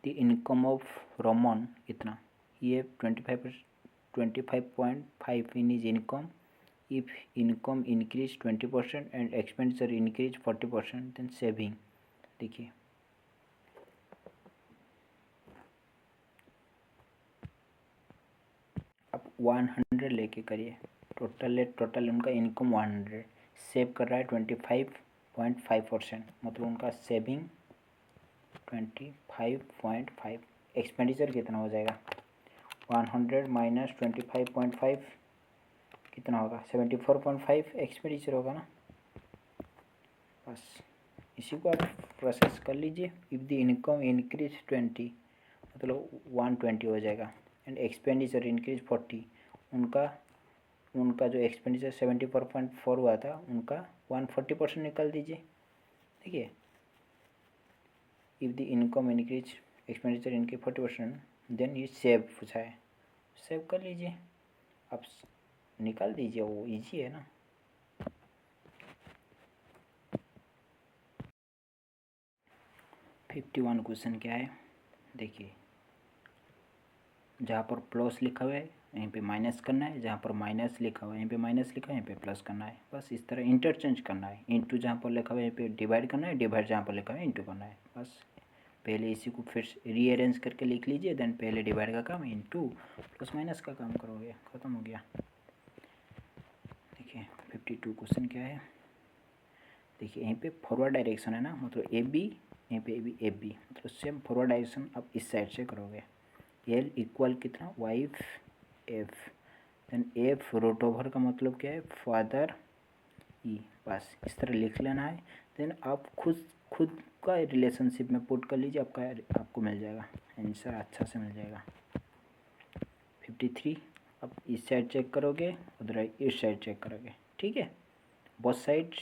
द इनकम ऑफ रोमन इतना, ये 25.5 in is income, if income increase 20% and expenditure increase 40% then saving. देखिए आप 100 लेके करिए, टोटल उनका इनकम 100, सेव कर रहा है 25.5%, मतलब उनका सेविंग 25.5, एक्सपेंडिचर कितना हो जाएगा 100 माइनस 25.5 कितना होगा 74.5 एक्सपेंडिचर होगा ना। बस इसी को आप प्रोसेस कर लीजिए। इफ़ द इनकम इंक्रीज 20 मतलब 120 हो जाएगा एंड एक्सपेंडिचर इंक्रीज 40, उनका जो एक्सपेंडिचर 74.4 हुआ था उनका 140% निकाल दीजिए। देखिए if the income increase expenditure इनके 40% देन ये सेव पूछा है, सेव कर लीजिए, आप निकाल दीजिए, वो इजी है ना। फिफ्टी 51 क्वेश्चन क्या है, देखिए जहाँ पर प्लस लिखा हुआ है यहीं पे माइनस करना है, जहाँ पर माइनस लिखा हुआ है यहीं पे माइनस लिखा है यहीं पे प्लस करना है, बस इस तरह इंटरचेंज करना है। इंटू जहाँ पर लिखा हुआ है यहीं पे डिवाइड करना है, डिवाइड जहाँ पर लिखा हुआ है इंटू करना है। बस पहले इसी को फिर रीअरेंज करके लिख लीजिए, देन पहले डिवाइड का काम इंटू प्लस माइनस का काम करोगे, ख़त्म हो गया। देखिए 52 क्वेश्चन क्या है, देखिए यहीं पे फॉरवर्ड डायरेक्शन है ना, मतलब ए बी, यहीं पे ए बी मतलब सेम फॉरवर्ड डायरेक्शन आप इस साइड से करोगे। एल इक्वल कितना 5F, then F root over का मतलब क्या है फादर ई, बस इस तरह लिख लेना है। देन आप खुद का रिलेशनशिप में पुट कर लीजिए, आपको मिल जाएगा आंसर, अच्छा से मिल जाएगा। 53 आप इस साइड चेक करोगे, उधर इस साइड चेक करोगे, ठीक है। Both side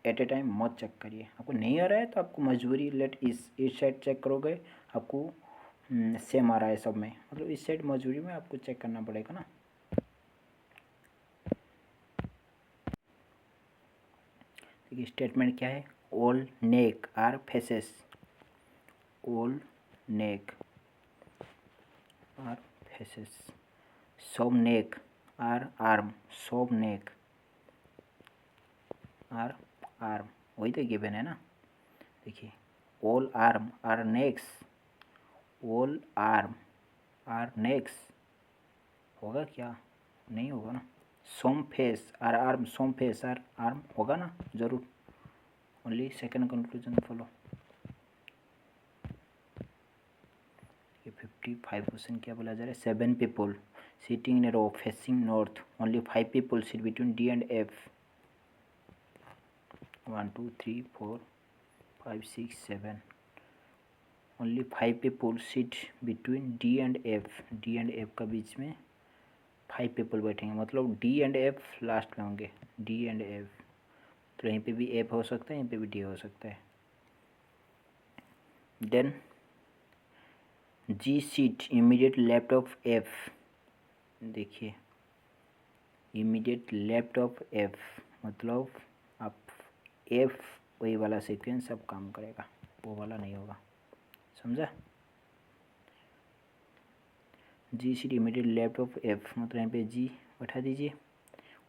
at a time मत चेक करिए, आपको नहीं आ रहा है तो आपको मजबूरी लेट इस साइड चेक करोगे, आपको सेम आ रहा है सब में, मतलब इस साइड मजबूरी में आपको चेक करना पड़ेगा ना। देखिए स्टेटमेंट क्या है, all neck are faces, all neck are faces, some neck are arm, some neck are arm, वही तो गिवन है ना। देखिए all arm are necks, all arm are necks होगा क्या, नहीं होगा ना। some face are arm, some face are arm होगा ना जरूर। Only second conclusion follow. ये 55 क्वेश्चन क्या बोला जा रहा है, 7 people sitting in a row facing north, only 5 people sit between D and F, 1 2 3 4 5 6 7, only 5 people sit between D and F, D and F का बीच में 5 people बैठेंगे, मतलब D and F लास्ट में होंगे, D and F, तो यहीं पे भी F हो सकता है, यहीं पे भी D हो सकता है। Then G sit immediate left of F, देखिए इमीडिएट लेफ्ट ऑफ F मतलब आप F वही वाला सीक्वेंस अब काम करेगा, वो वाला नहीं होगा, समझा। G sit immediate left of F मतलब यहाँ पे G बैठा दीजिए,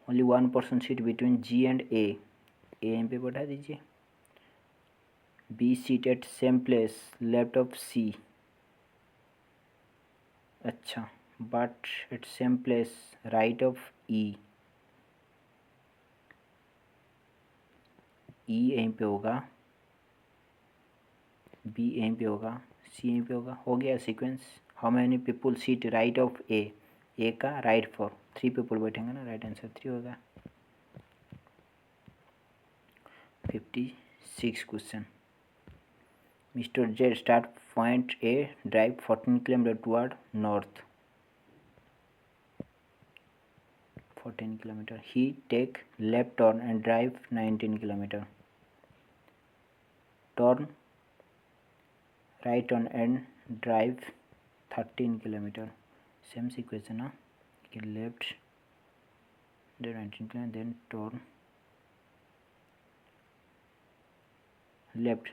only 1 person sit between G and A, A यहाँ पे बैठा दीजिए। B sit at same place left of C, अच्छा but at same place right of E, E यहीं पे होगा, B यहीं पे होगा, C यहीं पे होगा, हो गया sequence. How many people seat right of A, A का राइट फॉर 3 पीपल बैठेंगे ना, राइट आंसर 3 होगा। 56 question, mister Z start point A, drive 14 kilometre toward north, 14 kilometer. He take left turn and drive 19 kilometer. Turn right turn and drive 13 kilometer. Same sequence ना, कि left then 19 kilometer then turn left,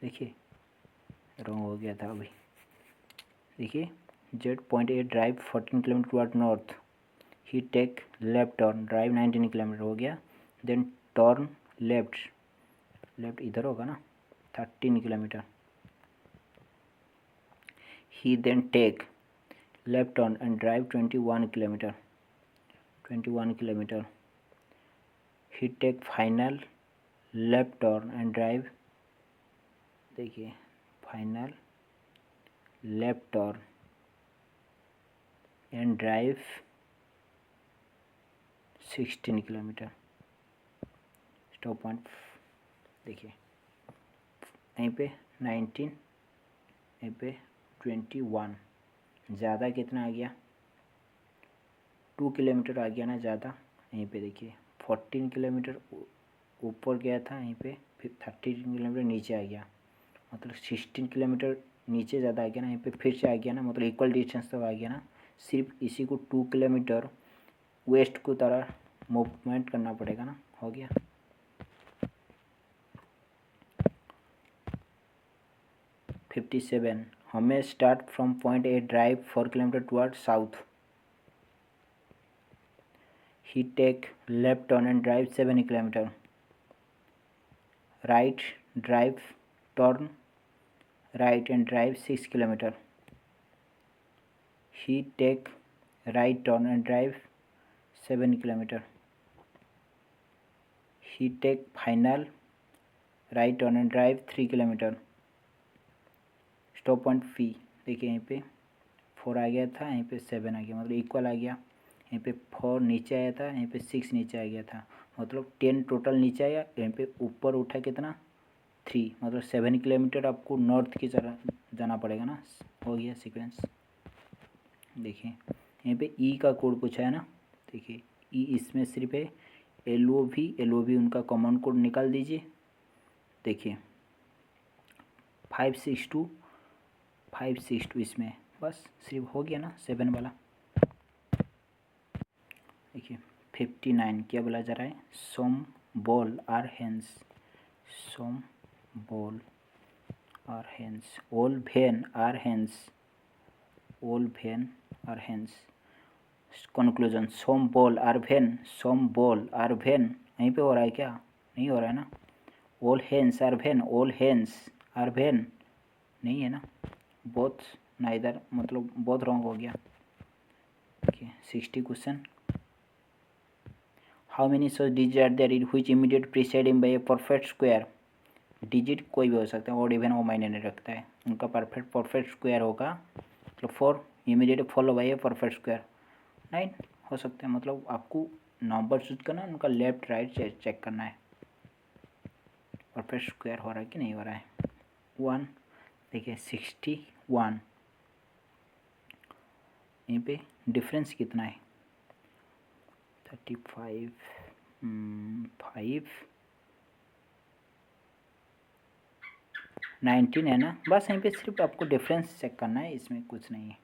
देखिए wrong हो गया था अभी। देखिए Z point A drive 14 kilometre toward north, he take left turn drive 19 kilometre हो गया, देन टर्न लेफ्ट, लेफ्ट इधर होगा ना 13 kilometre, he then take left turn and drive 21 kilometre, 21 kilometre, he take final left turn and drive, देखिए final left turn and drive 16 kilometre. Stop point देखिए यहीं पे 19, यहीं पे 21, ज़्यादा कितना आ गया 2 किलोमीटर आ गया ना ज़्यादा। यहीं पे देखिए 14 किलोमीटर ऊपर गया था, यहीं पे फिर 13 किलोमीटर नीचे आ गया, मतलब 16 किलोमीटर नीचे ज़्यादा आ गया ना, यहीं पे फिर से आ गया ना, मतलब इक्वल डिस्टेंस तो आ गया ना। सिर्फ इसी को 2 किलोमीटर वेस्ट को तरह मूवमेंट करना पड़ेगा ना, हो गया। फिफ्टी 57 हमें start from point A drive 4 kilometre toward south, he take left turn and drive 7 kilometre, right drive turn right and drive 6 kilometre, he take right turn and drive 7 kilometre, he take final right turn and drive 3 kilometre. Stop point फी देखिए यहीं पे 4 आ गया था, यहीं पे 7 आ गया, मतलब इक्वल आ गया। यहीं पे 4 नीचे आया था, यहीं पे 6 नीचे आ गया था, मतलब 10 टोटल नीचे आया, यहीं पे ऊपर उठा कितना 3, मतलब 7 किलोमीटर आपको नॉर्थ की तरफ जाना पड़ेगा ना, हो गया सीक्वेंस। देखिए यहीं पे ई का कोड पूछा है ना, देखिए ई इसमें सिर्फ है, एल ओ भी उनका कॉमन कोड निकाल दीजिए। देखिए 562 इसमें बस सिर्फ हो गया ना 7 वाला। देखिए 59 क्या बोला जा रहा है, some ball are hands, some ball are hens, all vein are hens, all vein are hens. Conclusion, some ball are vein, some ball are vein, यहीं पे हो रहा है क्या? नहीं हो रहा है ना. all hens are vein, all hens are vein, नहीं है ना. both neither मतलब both wrong हो गया. Okay, 60 question. How many such digit are there in which immediate preceding by a perfect square. Digit कोई भी हो सकता है, और इवन वो मायने नहीं रखता है. उनका परफेक्ट स्क्वायर होगा मतलब 4 immediate follow by a perfect square. 9 हो सकते हैं. मतलब आपको नंबर चूज करना, उनका लेफ्ट राइट चेक करना है परफेक्ट स्क्वायर हो रहा है कि नहीं हो रहा है. 1 देखिए 61, यहीं पे डिफरेंस कितना है? 35 5 19 है ना. बस यहीं पे सिर्फ आपको डिफरेंस चेक करना है, इसमें कुछ नहीं है.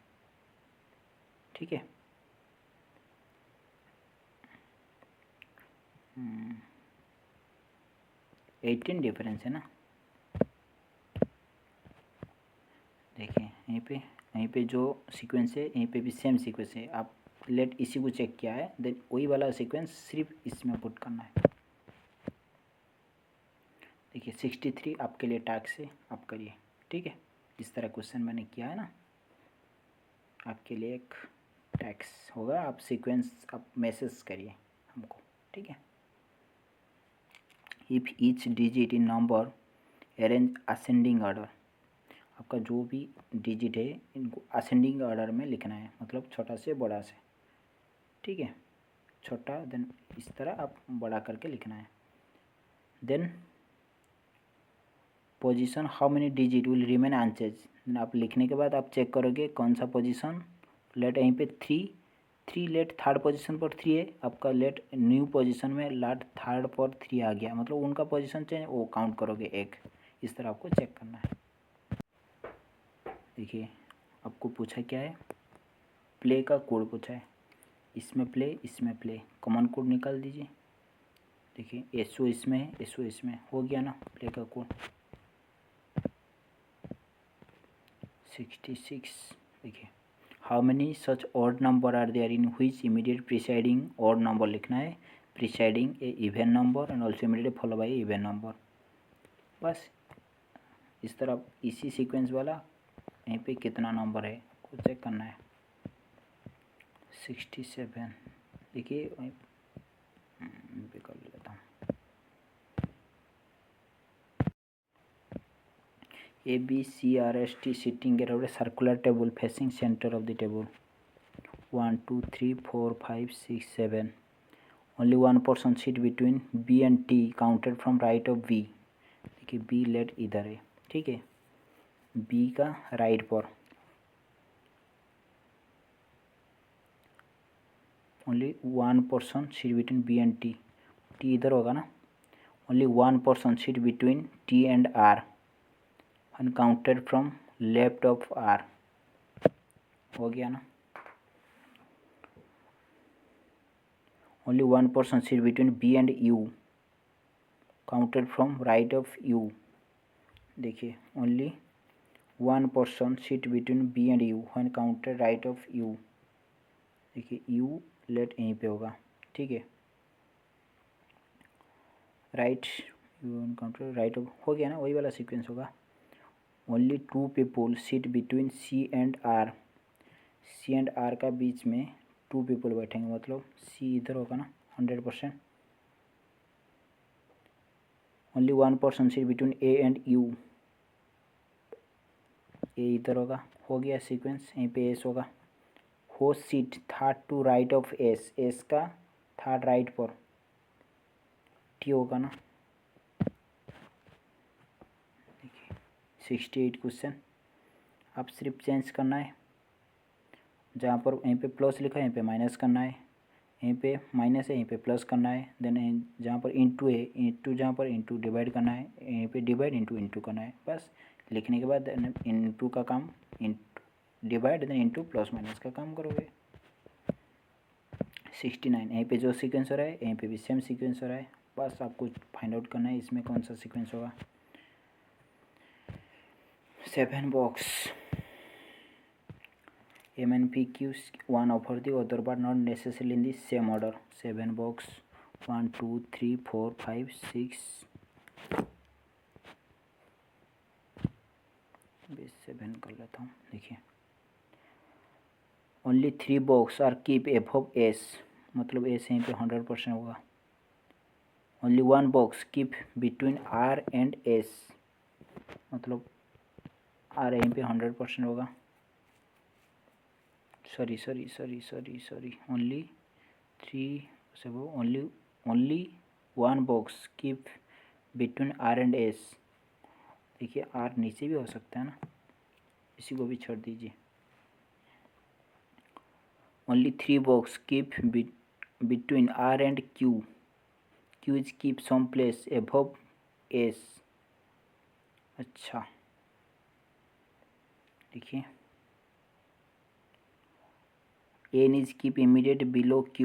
ठीक है. 18 डिफरेंस है ना. देखिए यहीं पे जो सीक्वेंस है, यहीं पे भी सेम सीक्वेंस है. आप लेट इसी को चेक किया है, देन वही वाला सीक्वेंस सिर्फ इसमें पुट करना है. देखिए 63 आपके लिए टास्क है, आप करिए. ठीक है, इस तरह क्वेश्चन मैंने किया है ना, आपके लिए एक टास्क होगा. आप सीक्वेंस आप मैसेज करिए हमको. ठीक है. If each digit in number arrange ascending order. आपका जो भी डिजिट है इनको असेंडिंग ऑर्डर में लिखना है, मतलब छोटा से बड़ा से. ठीक है, छोटा देन इस तरह आप बड़ा करके लिखना है. Then position how many digit will remain unchanged. आप लिखने के बाद आप चेक करोगे कौन सा पोजीशन. लेट यहीं पे 3 लेट थर्ड पोजीशन पर 3 है आपका. लेट न्यू पोजीशन में लेट थर्ड पर 3 आ गया, मतलब उनका पोजीशन चेंज, वो काउंट करोगे 1. इस तरह आपको चेक करना है. देखिए आपको पूछा क्या है, प्ले का कोड पूछा है. इसमें प्ले कॉमन कोड निकाल दीजिए. देखिए एसओ इसमें है, एसओ इसमें हो गया ना प्ले का कोड. 66. देखिए how many such odd number are there in which immediate preceding odd number लिखना है. Preceding a even number and also immediate follow by even number. बस इस तरह इसी सीक्वेंस वाला यहीं पे कितना नंबर है आपको चेक करना है. 67. देखिए पे कर लेता हूँ. ABCRST sitting around a circular table facing center of the table. 1 2 3 4 5 6 7. Only one person sit between B and T counted from right of B. देखिए B लेट इधर है. ठीक है, B का राइट पर. Only one person sit between B and T. T इधर होगा ना. Only one person sit between T and R and counted from left of R. हो गया ना. Only one person sit between B and U counted from right of U. देखिए only one person sit between B and U when counted right of U. देखिए U late यहीं पे होगा. ठीक है, right you counted right of हो गया ना, वही वाला सीक्वेंस होगा. Only 2 people seat between C and R. C and R का बीच में 2 पीपल बैठेंगे, मतलब C इधर होगा ना 100%. Only one person sit between A and U. A इधर होगा. हो गया सीक्वेंस. यहीं पे S होगा. हो sit third to right of S. S का थर्ड राइट पर T होगा ना. देखिए 68 क्वेश्चन. आप सिर्फ चेंज करना है, जहाँ पर यहीं पे प्लस लिखा है यहीं पे माइनस करना है, यहीं पे माइनस है यहीं पे प्लस करना है. देन जहाँ पर इंटू है, इंटू जहाँ पर इंटू डिवाइड करना है, यहीं पे डिवाइड इंटू इंटू करना है. बस लिखने के बाद इंटू का काम, into divide then into plus minus का काम करोगे. 69 यहीं पे जो सीक्वेंस हो रहा है यहीं पे भी सेम सीक्वेंस हो रहा है. बस आपको फाइंड आउट करना है इसमें कौन सा सीक्वेंस होगा। 7 box M and P Qs one over the other but not necessarily in the same order. 7 box 1 2 3 4 5 6 7 कर लेता हूँ। देखिए only 3 box are keep above S, मतलब S यहीं पे 100% होगा। Only 1 box keep between R and S, मतलब R यहीं पे 100% होगा। Sorry only 3 only 1 box keep between R and S। देखिए R नीचे भी हो सकता है ना, इसी को भी छोड़ दीजिए। Only 3 box keep between R and Q, Q is keep some place above S। अच्छा देखिए N is keep immediate below Q,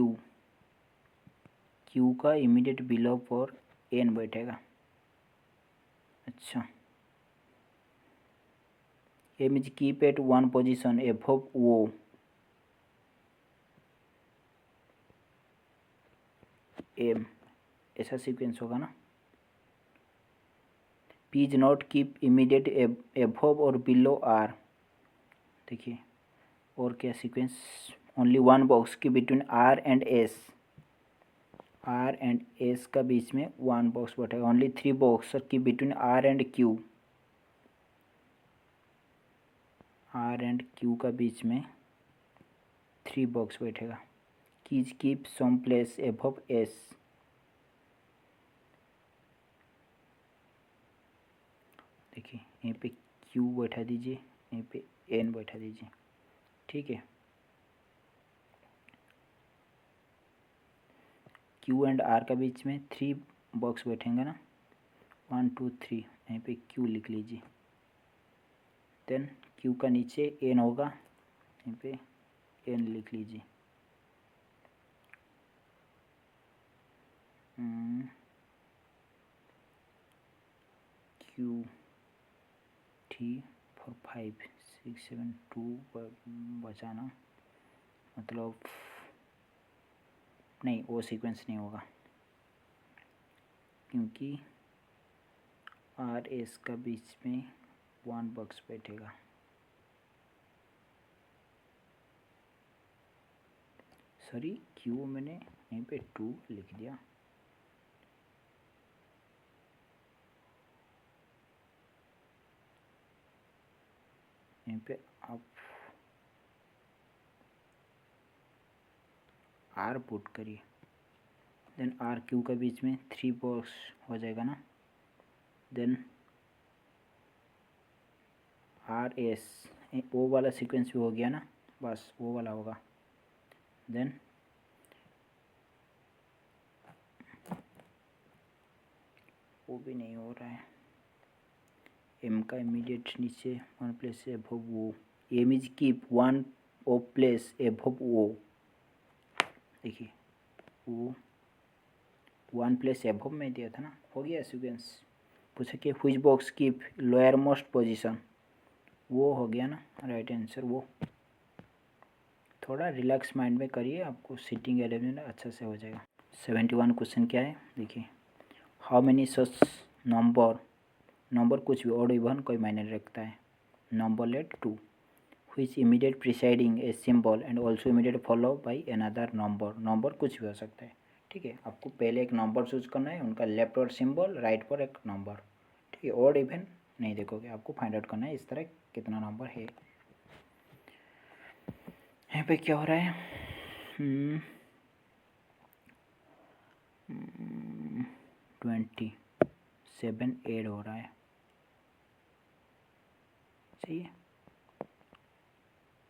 Q का इमीडिएट बिलो पर N बैठेगा। अच्छा M is keep at 1 position above O, M ऐसा sequence होगा ना। P is not keep immediate above और बिलो R। देखिए और क्या सीक्वेंस, ओनली 1 बॉक्स की between R and S, R and S का बीच में 1 बॉक्स बैठेगा। ओनली 3 बॉक्स की between R and Q, R and Q का बीच में 3 बॉक्स बैठेगा। कीज keep some place above S। देखिए यहीं पे Q बैठा दीजिए, यहीं पे N बैठा दीजिए, ठीक है। Q एंड R का बीच में 3 बॉक्स बैठेंगे ना, 1 2 3, यहीं पे Q लिख लीजिए। देन Q का नीचे N होगा, यहीं पे N लिख लीजिए। Q 3 4 5 6 7 2 बचाना, मतलब नहीं वो सीक्वेंस नहीं होगा क्योंकि R S का बीच में 1 बॉक्स बैठेगा। सॉरी Q मैंने यहीं पे 2 लिख दिया। यहीं पे आप R पुट करिए, देन R Q का बीच में 3 बॉक्स हो जाएगा ना। देन R S वो वाला सीक्वेंस भी हो गया ना, बस वो वाला होगा। देन वो भी नहीं हो रहा है। M का इमीडिएट नीचे 1 प्लेस एबव वो, M is keep 1 place above वो। देखिए वो 1 प्लेस एबव में दिया था ना, हो गया सीक्वेंस। पूछा कि which box keep lower most position, वो हो गया ना राइट आंसर। वो थोड़ा रिलैक्स माइंड में करिए, आपको सीटिंग अरेंजमेंट अच्छा से हो जाएगा। 71 क्वेश्चन क्या है देखिए, हाउ मेनी सच नंबर कुछ भी ऑड इवन कोई मायने रखता है। Number let 2 which immediate preceding a symbol and also immediate follow by another number कुछ भी हो सकता है, ठीक है। आपको पहले एक नंबर चूज करना है, उनका लेफ्ट और सिंबल, राइट पर एक नंबर, ठीक है। ऑड इवन नहीं देखोगे, आपको फाइंड आउट करना है इस तरह कितना नंबर है। यहाँ पे क्या हो रहा है, 27 ऐड हो रहा है, सही है।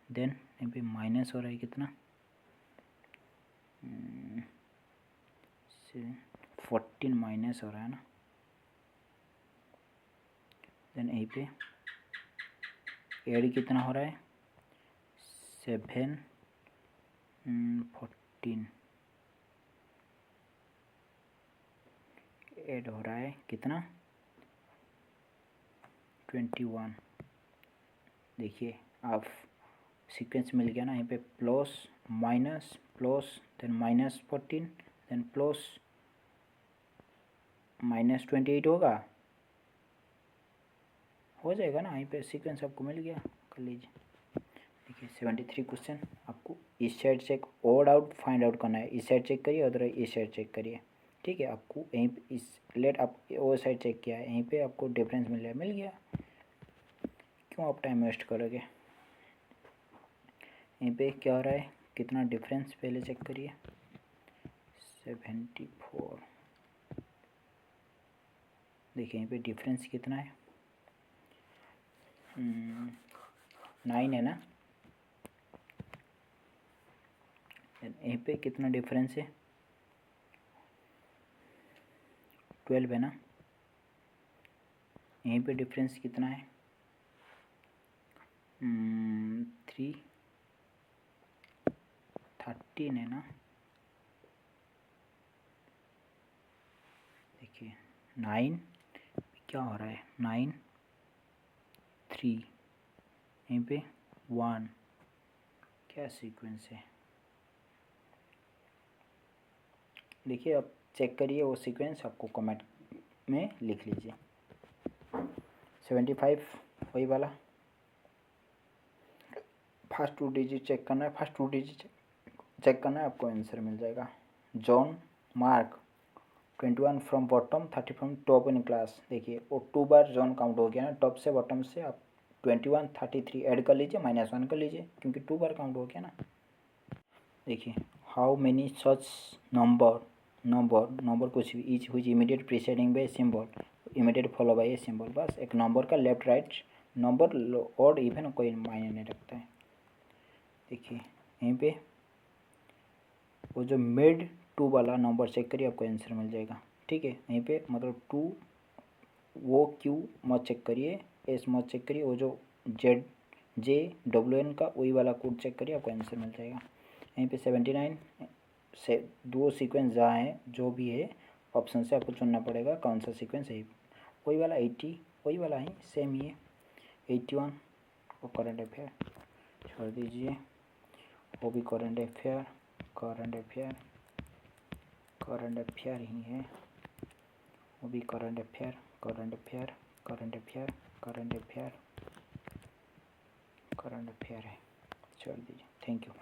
देन यहाँ पे माइनस हो रहा है कितना, 14 माइनस हो रहा है ना। देन यहीं पे ऐड कितना हो रहा है, 7 14, ऐड हो रहा है कितना 21। देखिए आप सीक्वेंस मिल गया ना, यहाँ पे प्लस देन -14 देन प्लस -28 होगा, हो जाएगा ना, यहीं पे सीक्वेंस आपको मिल गया, कर लीजिए। देखिए 73 क्वेश्चन आपको इस साइड से ओड आउट फाइंड आउट करना है, इस साइड चेक करिए और इस साइड चेक करिए, ठीक है। आपको यहीं पे इस लेट आप वो साइड चेक किया है, यहीं पे आपको डिफरेंस मिल गया, क्यों आप टाइम वेस्ट करोगे। यहीं पे क्या हो रहा है, कितना डिफरेंस पहले चेक करिए 74। देखिए यहीं पे डिफरेंस कितना है 9 है ना, यहीं पे कितना डिफरेंस है 12 है ना, यहीं पे डिफरेंस कितना है 13 है ना। देखिए 9 क्या हो रहा है 9 3 यहीं पे 1, क्या सीक्वेंस है। देखिए आप चेक करिए वो सीक्वेंस, आपको कमेंट में लिख लीजिए। 75 वही वाला, फर्स्ट 2 डिजिट चेक करना है, फर्स्ट 2 डिजिट चेक करना है, आपको आंसर मिल जाएगा। John mark 21 from bottom 30 from top in class. देखिए वो 2 बार जॉन काउंट हो गया ना, टॉप से बॉटम से आप 21 33 ऐड कर लीजिए, -1 कर लीजिए, क्योंकि 2 बार काउंट हो गया ना। देखिए हाउ मेनी सच नंबर कुछ भी इच हुई immediate preceding by symbol, immediate follow by a symbol, बस एक नंबर का लेफ्ट राइट नंबर और इवन कोई मायने नहीं रखता है। देखिए यहीं पे वो जो मिड 2 वाला नंबर चेक करिए, आपको आंसर मिल जाएगा, ठीक है। यहीं पे मतलब 2 वो क्यू मत चेक करिए, एस मत चेक करिए, वो जो JWN का वही वाला कोड चेक करिए, आपको आंसर मिल जाएगा। यहीं पे 79 से 2 सीक्वेंस जहाँ है, जो भी है ऑप्शन से आपको चुनना पड़ेगा कौन सा सीक्वेंस है। वही वाला 80 वही वाला है, सेम ही है। 81 वो करंट अफेयर छोड़ दीजिए, वो भी करंट अफेयर ही है, वो भी करंट अफेयर है, छोड़ दीजिए। Thank you.